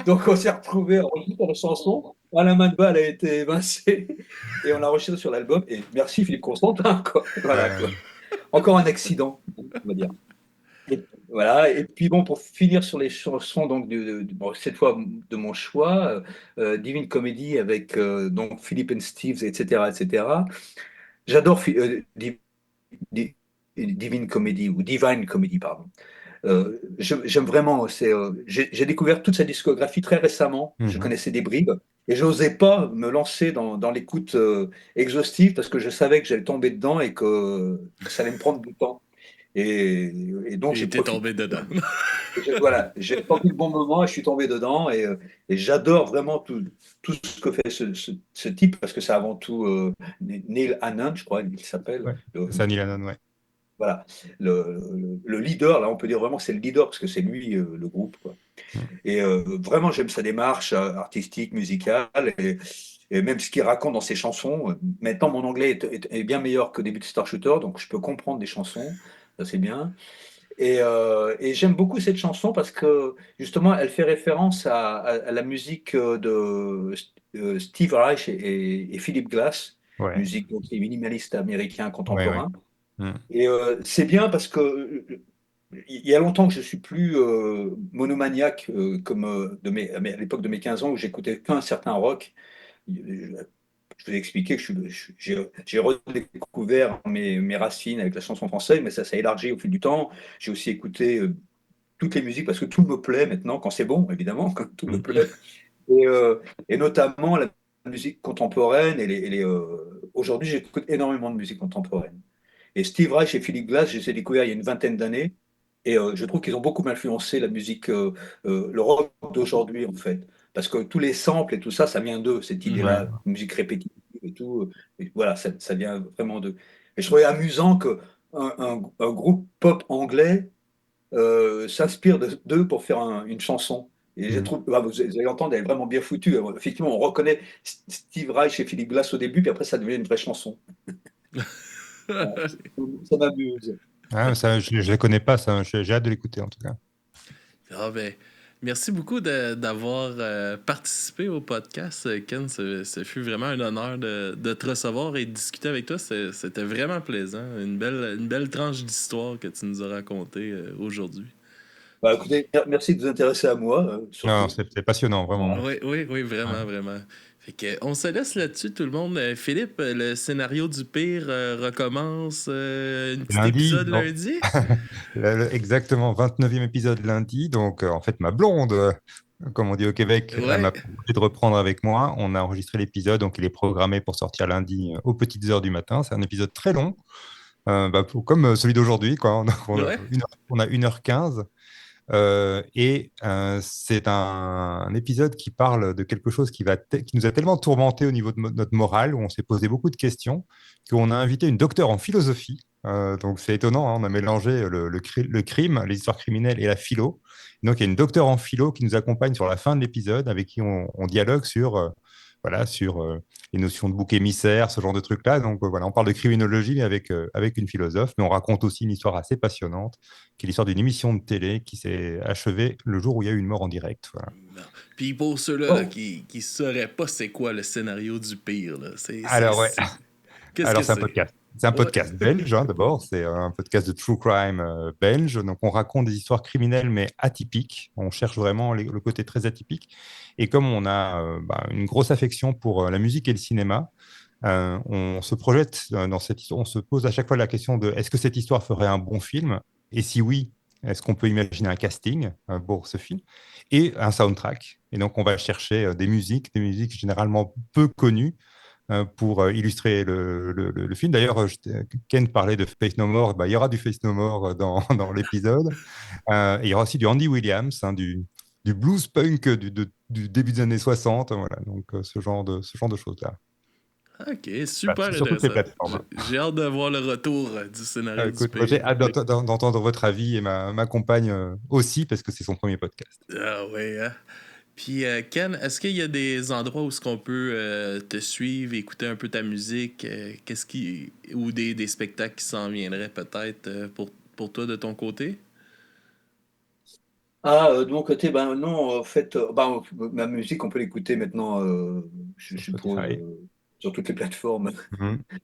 Donc on s'est retrouvé à enregistrer la chanson. Alain Manval a été évincé et on l'a enregistré sur l'album. Et merci Philippe Constantin, quoi. Voilà, quoi. Ouais. Encore un accident, on va dire. Et, voilà. Et puis bon, pour finir sur les chansons, donc bon, cette fois de mon choix, Divine Comedy avec donc Philippe and Steve, etc., etc. J'adore Di- Divine Comedy ou Divine Comedy, pardon. J'aime vraiment. J'ai découvert toute sa discographie très récemment. Je Mhm. connaissais des bribes et j'osais pas me lancer dans l'écoute exhaustive parce que je savais que j'allais tomber dedans et que ça allait me prendre du temps. Et donc j'ai Et t'es profité. tombé dedans. Voilà, j'ai attendu le bon moment et je suis tombé dedans et j'adore vraiment tout ce que fait ce type parce que c'est avant tout Neil Hannon, je crois, il s'appelle. Ouais. C'est ça, Neil Hannon, ouais. Voilà, le leader, là on peut dire vraiment que c'est le leader parce que c'est lui le groupe, quoi. Mm. Et vraiment j'aime sa démarche artistique, musicale et même ce qu'il raconte dans ses chansons. Maintenant mon anglais est bien meilleur qu'au début de Star Shooter, donc je peux comprendre des chansons, ça c'est bien. Et j'aime beaucoup cette chanson parce que justement elle fait référence à la musique de Steve Reich et Philip Glass, Ouais. musique donc minimaliste américain Ouais, ouais. contemporain. Mm. Et c'est bien parce que il y a longtemps que je suis plus monomaniaque comme à l'époque de mes 15 ans où j'écoutais qu'un certain rock. Je vous ai expliqué que j'ai redécouvert mes racines avec la chanson française, mais ça s'est élargi au fil du temps. J'ai aussi écouté toutes les musiques parce que tout me plaît maintenant, quand c'est bon, évidemment, quand tout me plaît. Et, et notamment la musique contemporaine. Aujourd'hui, j'écoute énormément de musique contemporaine. Et Steve Reich et Philip Glass, je les ai découverts il y a une vingtaine d'années. Et je trouve qu'ils ont beaucoup influencé la musique, le rock d'aujourd'hui, en fait. Parce que tous les samples et tout ça, ça vient d'eux, cette Ouais. idée-là, musique répétitive et tout. Et voilà, ça vient vraiment d'eux. Et je trouvais amusant qu'un groupe pop anglais s'inspire d'eux pour faire une chanson. Et je Mm. trouve, vous allez l'entendre, elle est vraiment bien foutue. Effectivement, on reconnaît Steve Reich et Philip Glass au début, puis après, ça devient une vraie chanson. Voilà. Ça m'amuse. Ah, ça, je ne les connais pas, ça. J'ai hâte de l'écouter, en tout cas. Ah ben, merci beaucoup d'avoir participé au podcast, Ken. Ce fut vraiment un honneur de te recevoir et de discuter avec toi. C'était vraiment plaisant. Une belle tranche d'histoire que tu nous as racontée aujourd'hui. Bah, écoutez, merci de vous intéresser à moi, Non, surtout. c'est passionnant, vraiment. Voilà. Oui, oui, oui, Ouais. vraiment, vraiment. Fait que, on se laisse là-dessus, tout le monde. Philippe, le scénario du pire recommence un petit Lundi, épisode non. lundi. Exactement, 29e épisode lundi. Donc, en fait, ma blonde, comme on dit au Québec, elle Ouais. m'a proposé de reprendre avec moi. On a enregistré l'épisode, donc il est programmé pour sortir lundi aux petites heures du matin. C'est un épisode très long, comme celui d'aujourd'hui, quoi. On a Ouais. on a 1h15. C'est un épisode qui parle de quelque chose qui nous a tellement tourmenté au niveau de notre morale, où on s'est posé beaucoup de questions, qu'on a invité une docteure en philosophie. Donc c'est étonnant, hein, on a mélangé le crime, les histoires criminelles et la philo. Donc il y a une docteure en philo qui nous accompagne sur la fin de l'épisode, avec qui on dialogue sur les notions de bouc émissaire, ce genre de trucs-là. Donc voilà, on parle de criminologie, mais avec une philosophe, mais on raconte aussi une histoire assez passionnante, qui est l'histoire d'une émission de télé qui s'est achevée le jour où il y a eu une mort en direct. Voilà. Puis pour ceux-là là, qui ne sauraient pas c'est quoi le scénario du pire, là, qu'est-ce Alors que c'est un podcast. C'est un podcast belge, hein, d'abord. C'est un podcast de true crime belge. Donc, on raconte des histoires criminelles, mais atypiques. On cherche vraiment le côté très atypique. Et comme on a une grosse affection pour la musique et le cinéma, on se projette dans cette histoire. On se pose à chaque fois la question de est-ce que cette histoire ferait un bon film? Et si oui, est-ce qu'on peut imaginer un casting pour ce film? Et un soundtrack. Et donc, on va chercher des musiques généralement peu connues, pour illustrer le film. D'ailleurs, Ken parlait de Faith No More. Il y aura du Faith No More dans l'épisode. Et il y aura aussi du Andy Williams, hein, du blues punk du début des années 60. Voilà, donc ce genre de choses-là. Ok, super sur toutes les intéressant. plateformes. J'ai hâte de voir le retour du scénario du pire. J'ai hâte d'entendre votre avis, et ma compagne aussi, parce que c'est son premier podcast. Ah ouais, hein? Puis Ken, est-ce qu'il y a des endroits où est-ce qu'on peut te suivre, écouter un peu ta musique, ou des spectacles qui s'en viendraient peut-être pour toi de ton côté? De mon côté, non, en fait, ma musique, on peut l'écouter maintenant, je suppose, sur toutes les plateformes.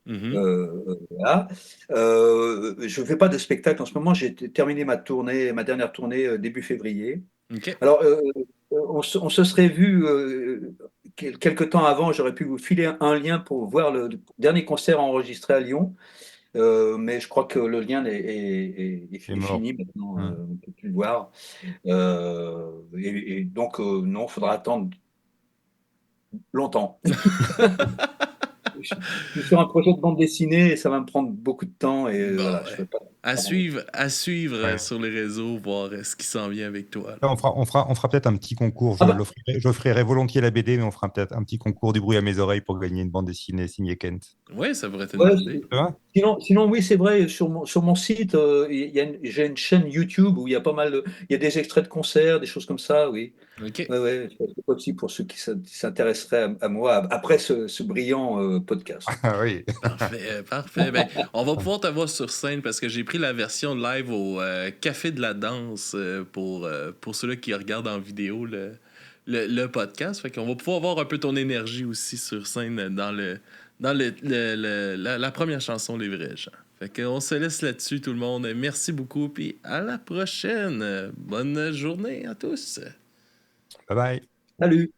Voilà. Je ne fais pas de spectacle en ce moment. J'ai terminé ma dernière tournée début février. Okay. Alors, on se serait vu quelque temps avant. J'aurais pu vous filer un lien pour voir le dernier concert enregistré à Lyon. Mais je crois que le lien est fini maintenant. On ne peut plus le voir. Et donc, non, il faudra attendre longtemps. Je suis sur un projet de bande dessinée et ça va me prendre beaucoup de temps. Et voilà, je peux pas. À suivre sur les réseaux, voir ce qui s'en vient avec toi. On fera peut-être un petit concours. J'offrirai volontiers la BD, mais on fera peut-être un petit concours du bruit à mes oreilles pour gagner une bande dessinée signée Kent. Oui, ça pourrait être une idée. Sinon, oui, c'est vrai, sur mon site, j'ai une chaîne YouTube où il y a il y a des extraits de concerts, des choses comme ça, oui. Ok. Ouais, c'est aussi pour ceux qui s'intéresseraient à moi après ce brillant podcast. Oui. Parfait. On va pouvoir te voir sur scène parce que j'ai pris la version live au Café de la Danse pour ceux-là qui regardent en vidéo le podcast. Fait qu'on va pouvoir voir un peu ton énergie aussi sur scène dans la première chanson Les Vrais Gens. Fait qu'on se laisse là-dessus, tout le monde. Merci beaucoup, puis à la prochaine. Bonne journée à tous. Bye bye. Salut.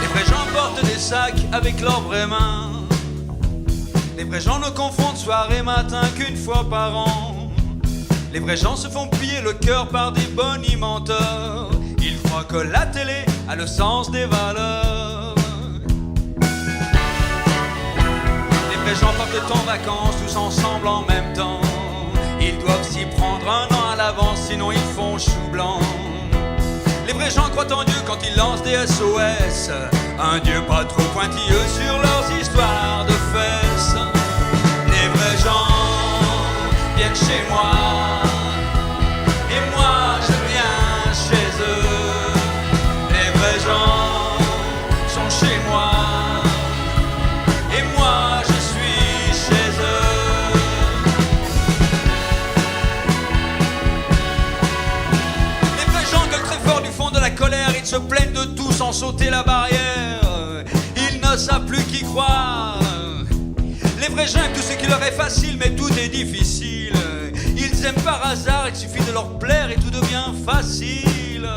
Les vrais gens portent des sacs avec leurs vraies mains. Les vrais gens ne confondent soir et matin qu'une fois par an. Les vrais gens se font plier le cœur par des bonimenteurs. Ils croient que la télé a le sens des valeurs. Les vrais gens partent en vacances tous ensemble en même temps. Ils doivent s'y prendre un an à l'avance, sinon ils font chou blanc. Les vrais gens croient en Dieu quand ils lancent des SOS. Un Dieu pas trop pointilleux sur leurs histoires de fesses. Les vrais gens viennent chez moi et moi je viens chez eux. Les vrais gens sont chez moi et moi je suis chez eux. Les vrais gens gueulent très fort du fond de la colère. Ils se plaignent de tout sans sauter la barrière. Ils ne savent plus qui croire. Les vrais gens aiment tout ce qui leur est facile, mais tout est difficile. Ils aiment par hasard, il suffit de leur plaire et tout devient facile.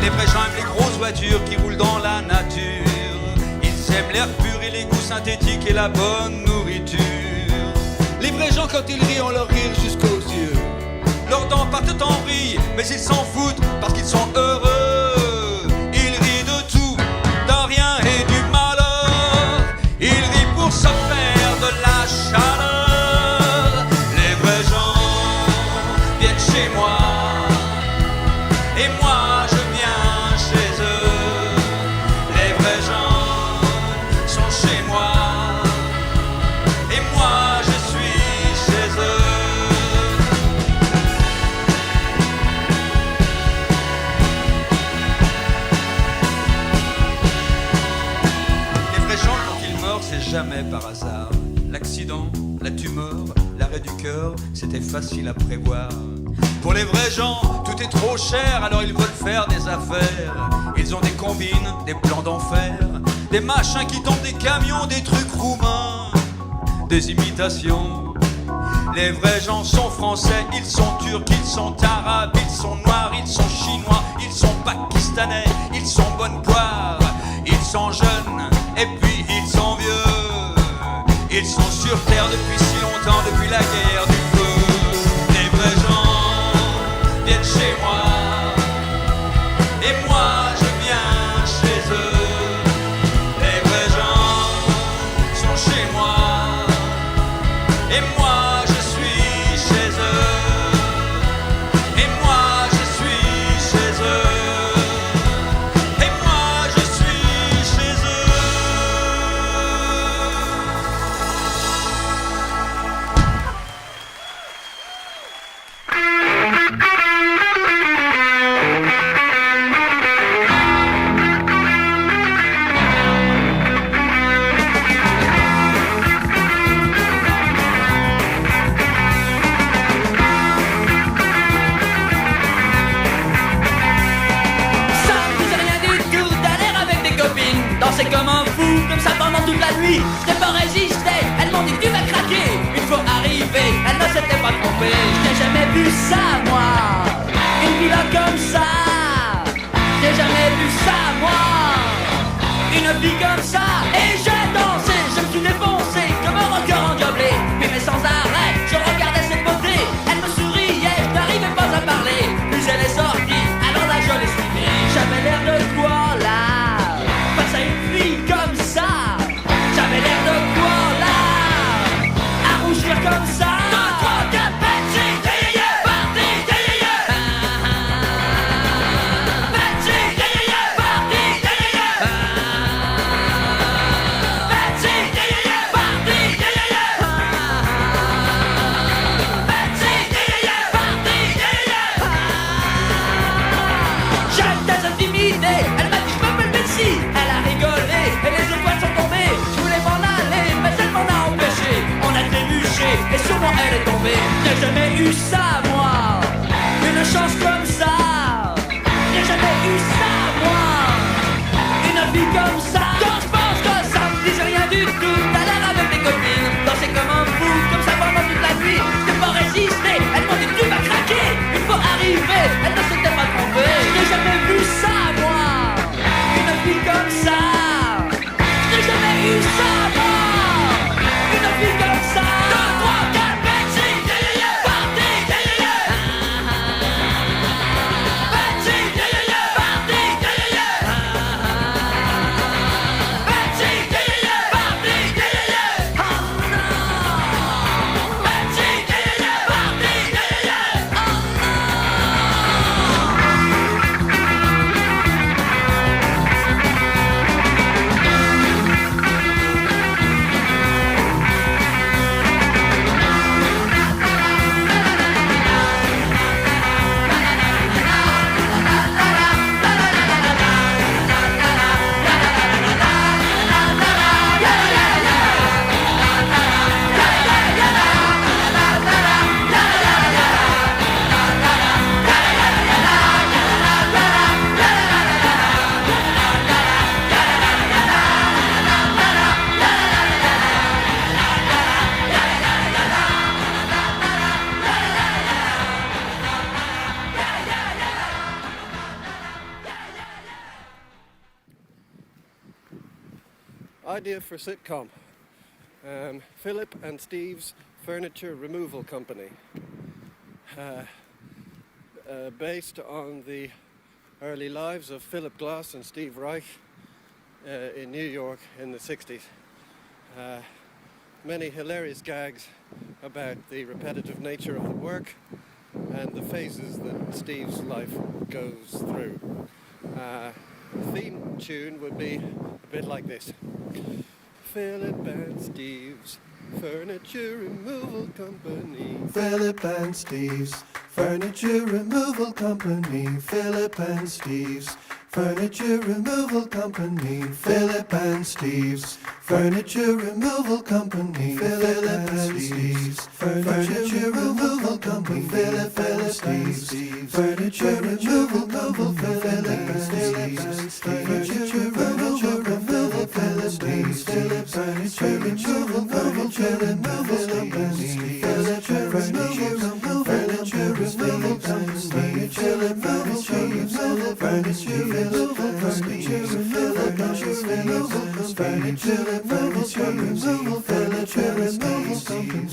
Les vrais gens aiment les grosses voitures qui roulent dans la nature. Ils aiment l'air pur et les goûts synthétiques et la bonne nourriture. Les vrais gens quand ils rient ont leur rire jusqu'aux yeux. Leurs dents partent en vrille, mais ils s'en foutent parce qu'ils sont heureux. Ils rient de tout, d'un rien et du malheur. Ils rient pour se faire de la chaleur. Les vrais gens viennent chez moi et moi je viens chez eux. Les vrais gens sont chez moi et moi je suis chez eux. Les vrais gens quand ils meurent c'est jamais par hasard. L'accident, la tumeur, l'arrêt du cœur, c'était facile à prévoir. Pour les vrais gens, tout est trop cher, alors ils veulent faire des affaires. Ils ont des combines, des plans d'enfer, des machins qui tombent des camions, des trucs roumains, des imitations. Les vrais gens sont français, ils sont turcs, ils sont arabes, ils sont noirs, ils sont chinois, ils sont pakistanais, ils sont bonne poire, ils sont jeunes et puis ils sont vieux. Ils sont sur terre depuis si longtemps, depuis la guerre du feu. Les vrais gens viennent chez moi et moi je viens chez eux. Les vrais gens sont chez moi et moi je suis chez eux. Et moi je suis chez eux. Et moi je suis chez eux. Ça me faisait rien du tout d'aller avec des copines, danser comme un fou, comme ça pendant toute la nuit. Je n'ai pas résisté, elles m'ont dit que tu vas craquer. Une fois arrivé, elles ne s'étaient pas trompées. Je n'ai jamais vu ça moi, une villa comme ça. Je n'ai jamais vu ça moi, une vie comme ça. Et j'ai dansé, je me suis défoncé comme un rocker endiablé. Mais sans arrêt, je regardais cette beauté. Elle me souriait, je n'arrivais pas à parler. Puis elle est sortie, alors là je l'ai suivie. J'avais l'air de quoi là, face à une fille comme ça. J'avais l'air de quoi là, à rougir comme ça. J'étais intimidé, elle m'a dit je peux me lever ici. Elle a rigolé et les étoiles sont tombées. Je voulais m'en aller mais elle m'en a empêché. On a trébuché et sur moi elle est tombée. J'ai jamais eu ça moi, une chance comme ça. J'ai jamais eu ça moi, une vie comme ça. Quand je pense que ça me disait rien du tout d'aller avec mes copines, danser comme un fou, comme ça pendant toute la nuit. Je n'ai pas résisté, elles m'ont dit tu vas craquer. Une fois arrivé, elles ne s'étaient pas trompées. Je n'ai jamais vu ça moi, une vie comme ça. Je n'ai jamais eu ça moi, une vie comme ça. 2, 3, 4, 5, 6, parti, idea for a sitcom. Philip and Steve's Furniture Removal Company. Based on the early lives of Philip Glass and Steve Reich in New York in the 60s. Many hilarious gags about the repetitive nature of the work and the phases that Steve's life goes through. The theme tune would be a bit like this. Philip and Steve's Furniture Removal Company. Philip and Steve's Furniture Removal Company. Philip and Steve's Furniture Removal Company. Philip and Steve's Furniture Removal Company. Philip and Steve's Furniture Removal Company. Philip and Steve's Furniture Removal Company. Philip and Steve's Furniture Removal Company. Philip and Steve's Furniture Removal Company. Philip and Steve's Furniture Removal Company. Furniture Removal Company. Philip and Steve's Furniture Removal Company. Furniture Removal Company. Furniture Removal Furniture Removal Company.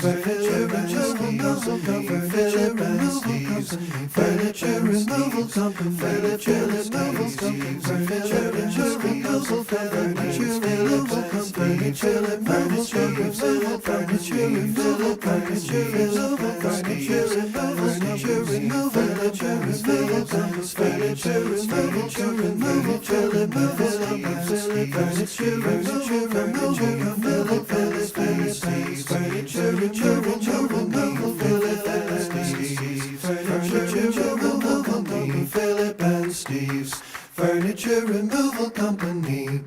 Furniture Removal Company. Philip and Steve's Furniture Removal Company. Furniture Removal Company. Furniture Removal Furniture Removal Company. Philip and Steve's Furniture Removal Furniture Removal Furniture Removal Furniture Removal Furniture Removal Furniture Removal Philip and Steve's Furniture Removal Furniture Removal Philip and Steve's Furniture Removal Philip and Steve's Furniture Removal Company. Philip and Steve's Furniture Removal Company.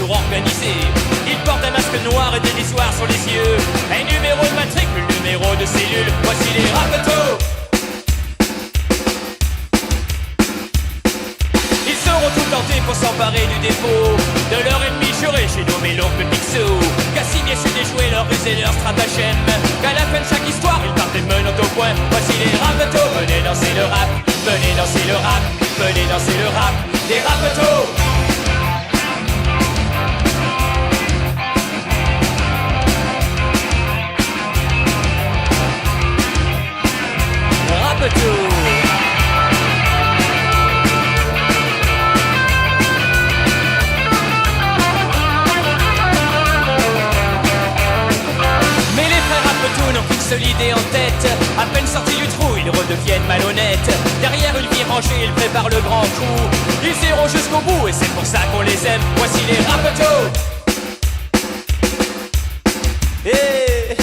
pour organiser. Ils portent un masque noir et dérisoire sur les yeux. Un numéro de matricule, numéro de cellule. Voici les rapetos. Ils seront tout tentés pour s'emparer du dépôt de leur ennemi juré, j'ai nommé l'oncle Picsou. Cassis bien su déjouer leur ruse et leur stratagème. Qu'à la fin de chaque histoire, ils partent les menottes au point. Voici les rapetos. Venez danser le rap, venez danser le rap, venez danser le rap. Des rapetos. Rapetos. N'ont qu'une seule idée en tête. À peine sortis du trou, ils redeviennent malhonnêtes. Derrière une vie rangée, ils préparent le grand coup. Ils iront jusqu'au bout et c'est pour ça qu'on les aime. Voici les rapetos. Et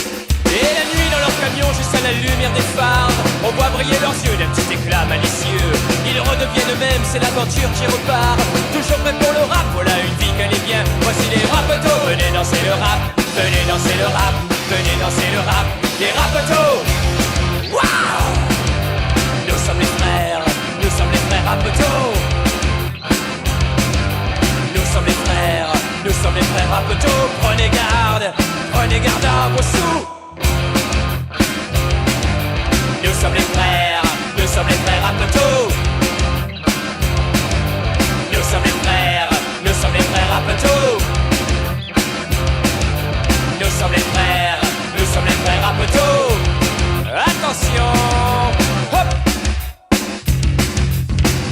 la nuit dans leur camion, juste à la lumière des phares, on voit briller leurs yeux d'un petit éclat malicieux. Ils redeviennent eux-mêmes, c'est l'aventure qui repart. Toujours prêt pour le rap, voilà une vie qu'elle est bien. Voici les rapetos. Venez danser le rap, venez danser le rap, venez danser le rap. Les rapetos. Waouh. Nous sommes les frères rapetos. Nous sommes les frères rapetos. Prenez garde à vos sous. Nous sommes les frères rapetos. Nous sommes les frères rapetos. Nous sommes les frères rapetos. Attention, hop.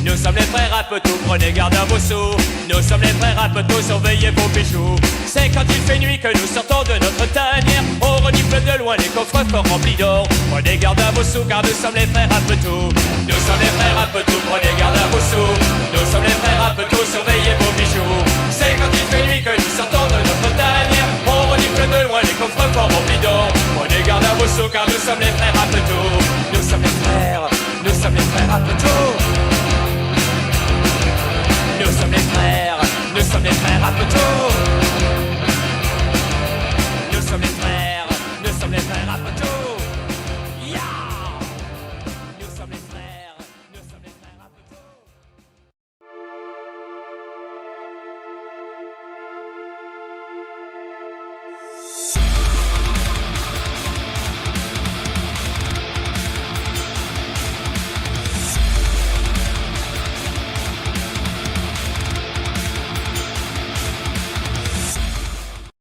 Nous sommes les frères rapetos, prenez garde à vos sous. Nous sommes les frères rapetos, surveillez vos bijoux. C'est quand il fait nuit que nous sortons de notre tanière. On renifle de loin les coffres forts remplis d'or. Prenez garde à vos sous car nous sommes les frères rapetos. Nous sommes les frères rapetos, prenez garde à vos sous. Nous sommes les frères rapetos, surveillez vos bijoux. C'est quand il fait nuit que nous sortons de notre tanière. On renifle de loin les coffres forts remplis d'or. Prenez garde à vos sous car nous sommes les frères rapetos. Nous sommes les frères rapetos. Nous sommes les frères rapetos.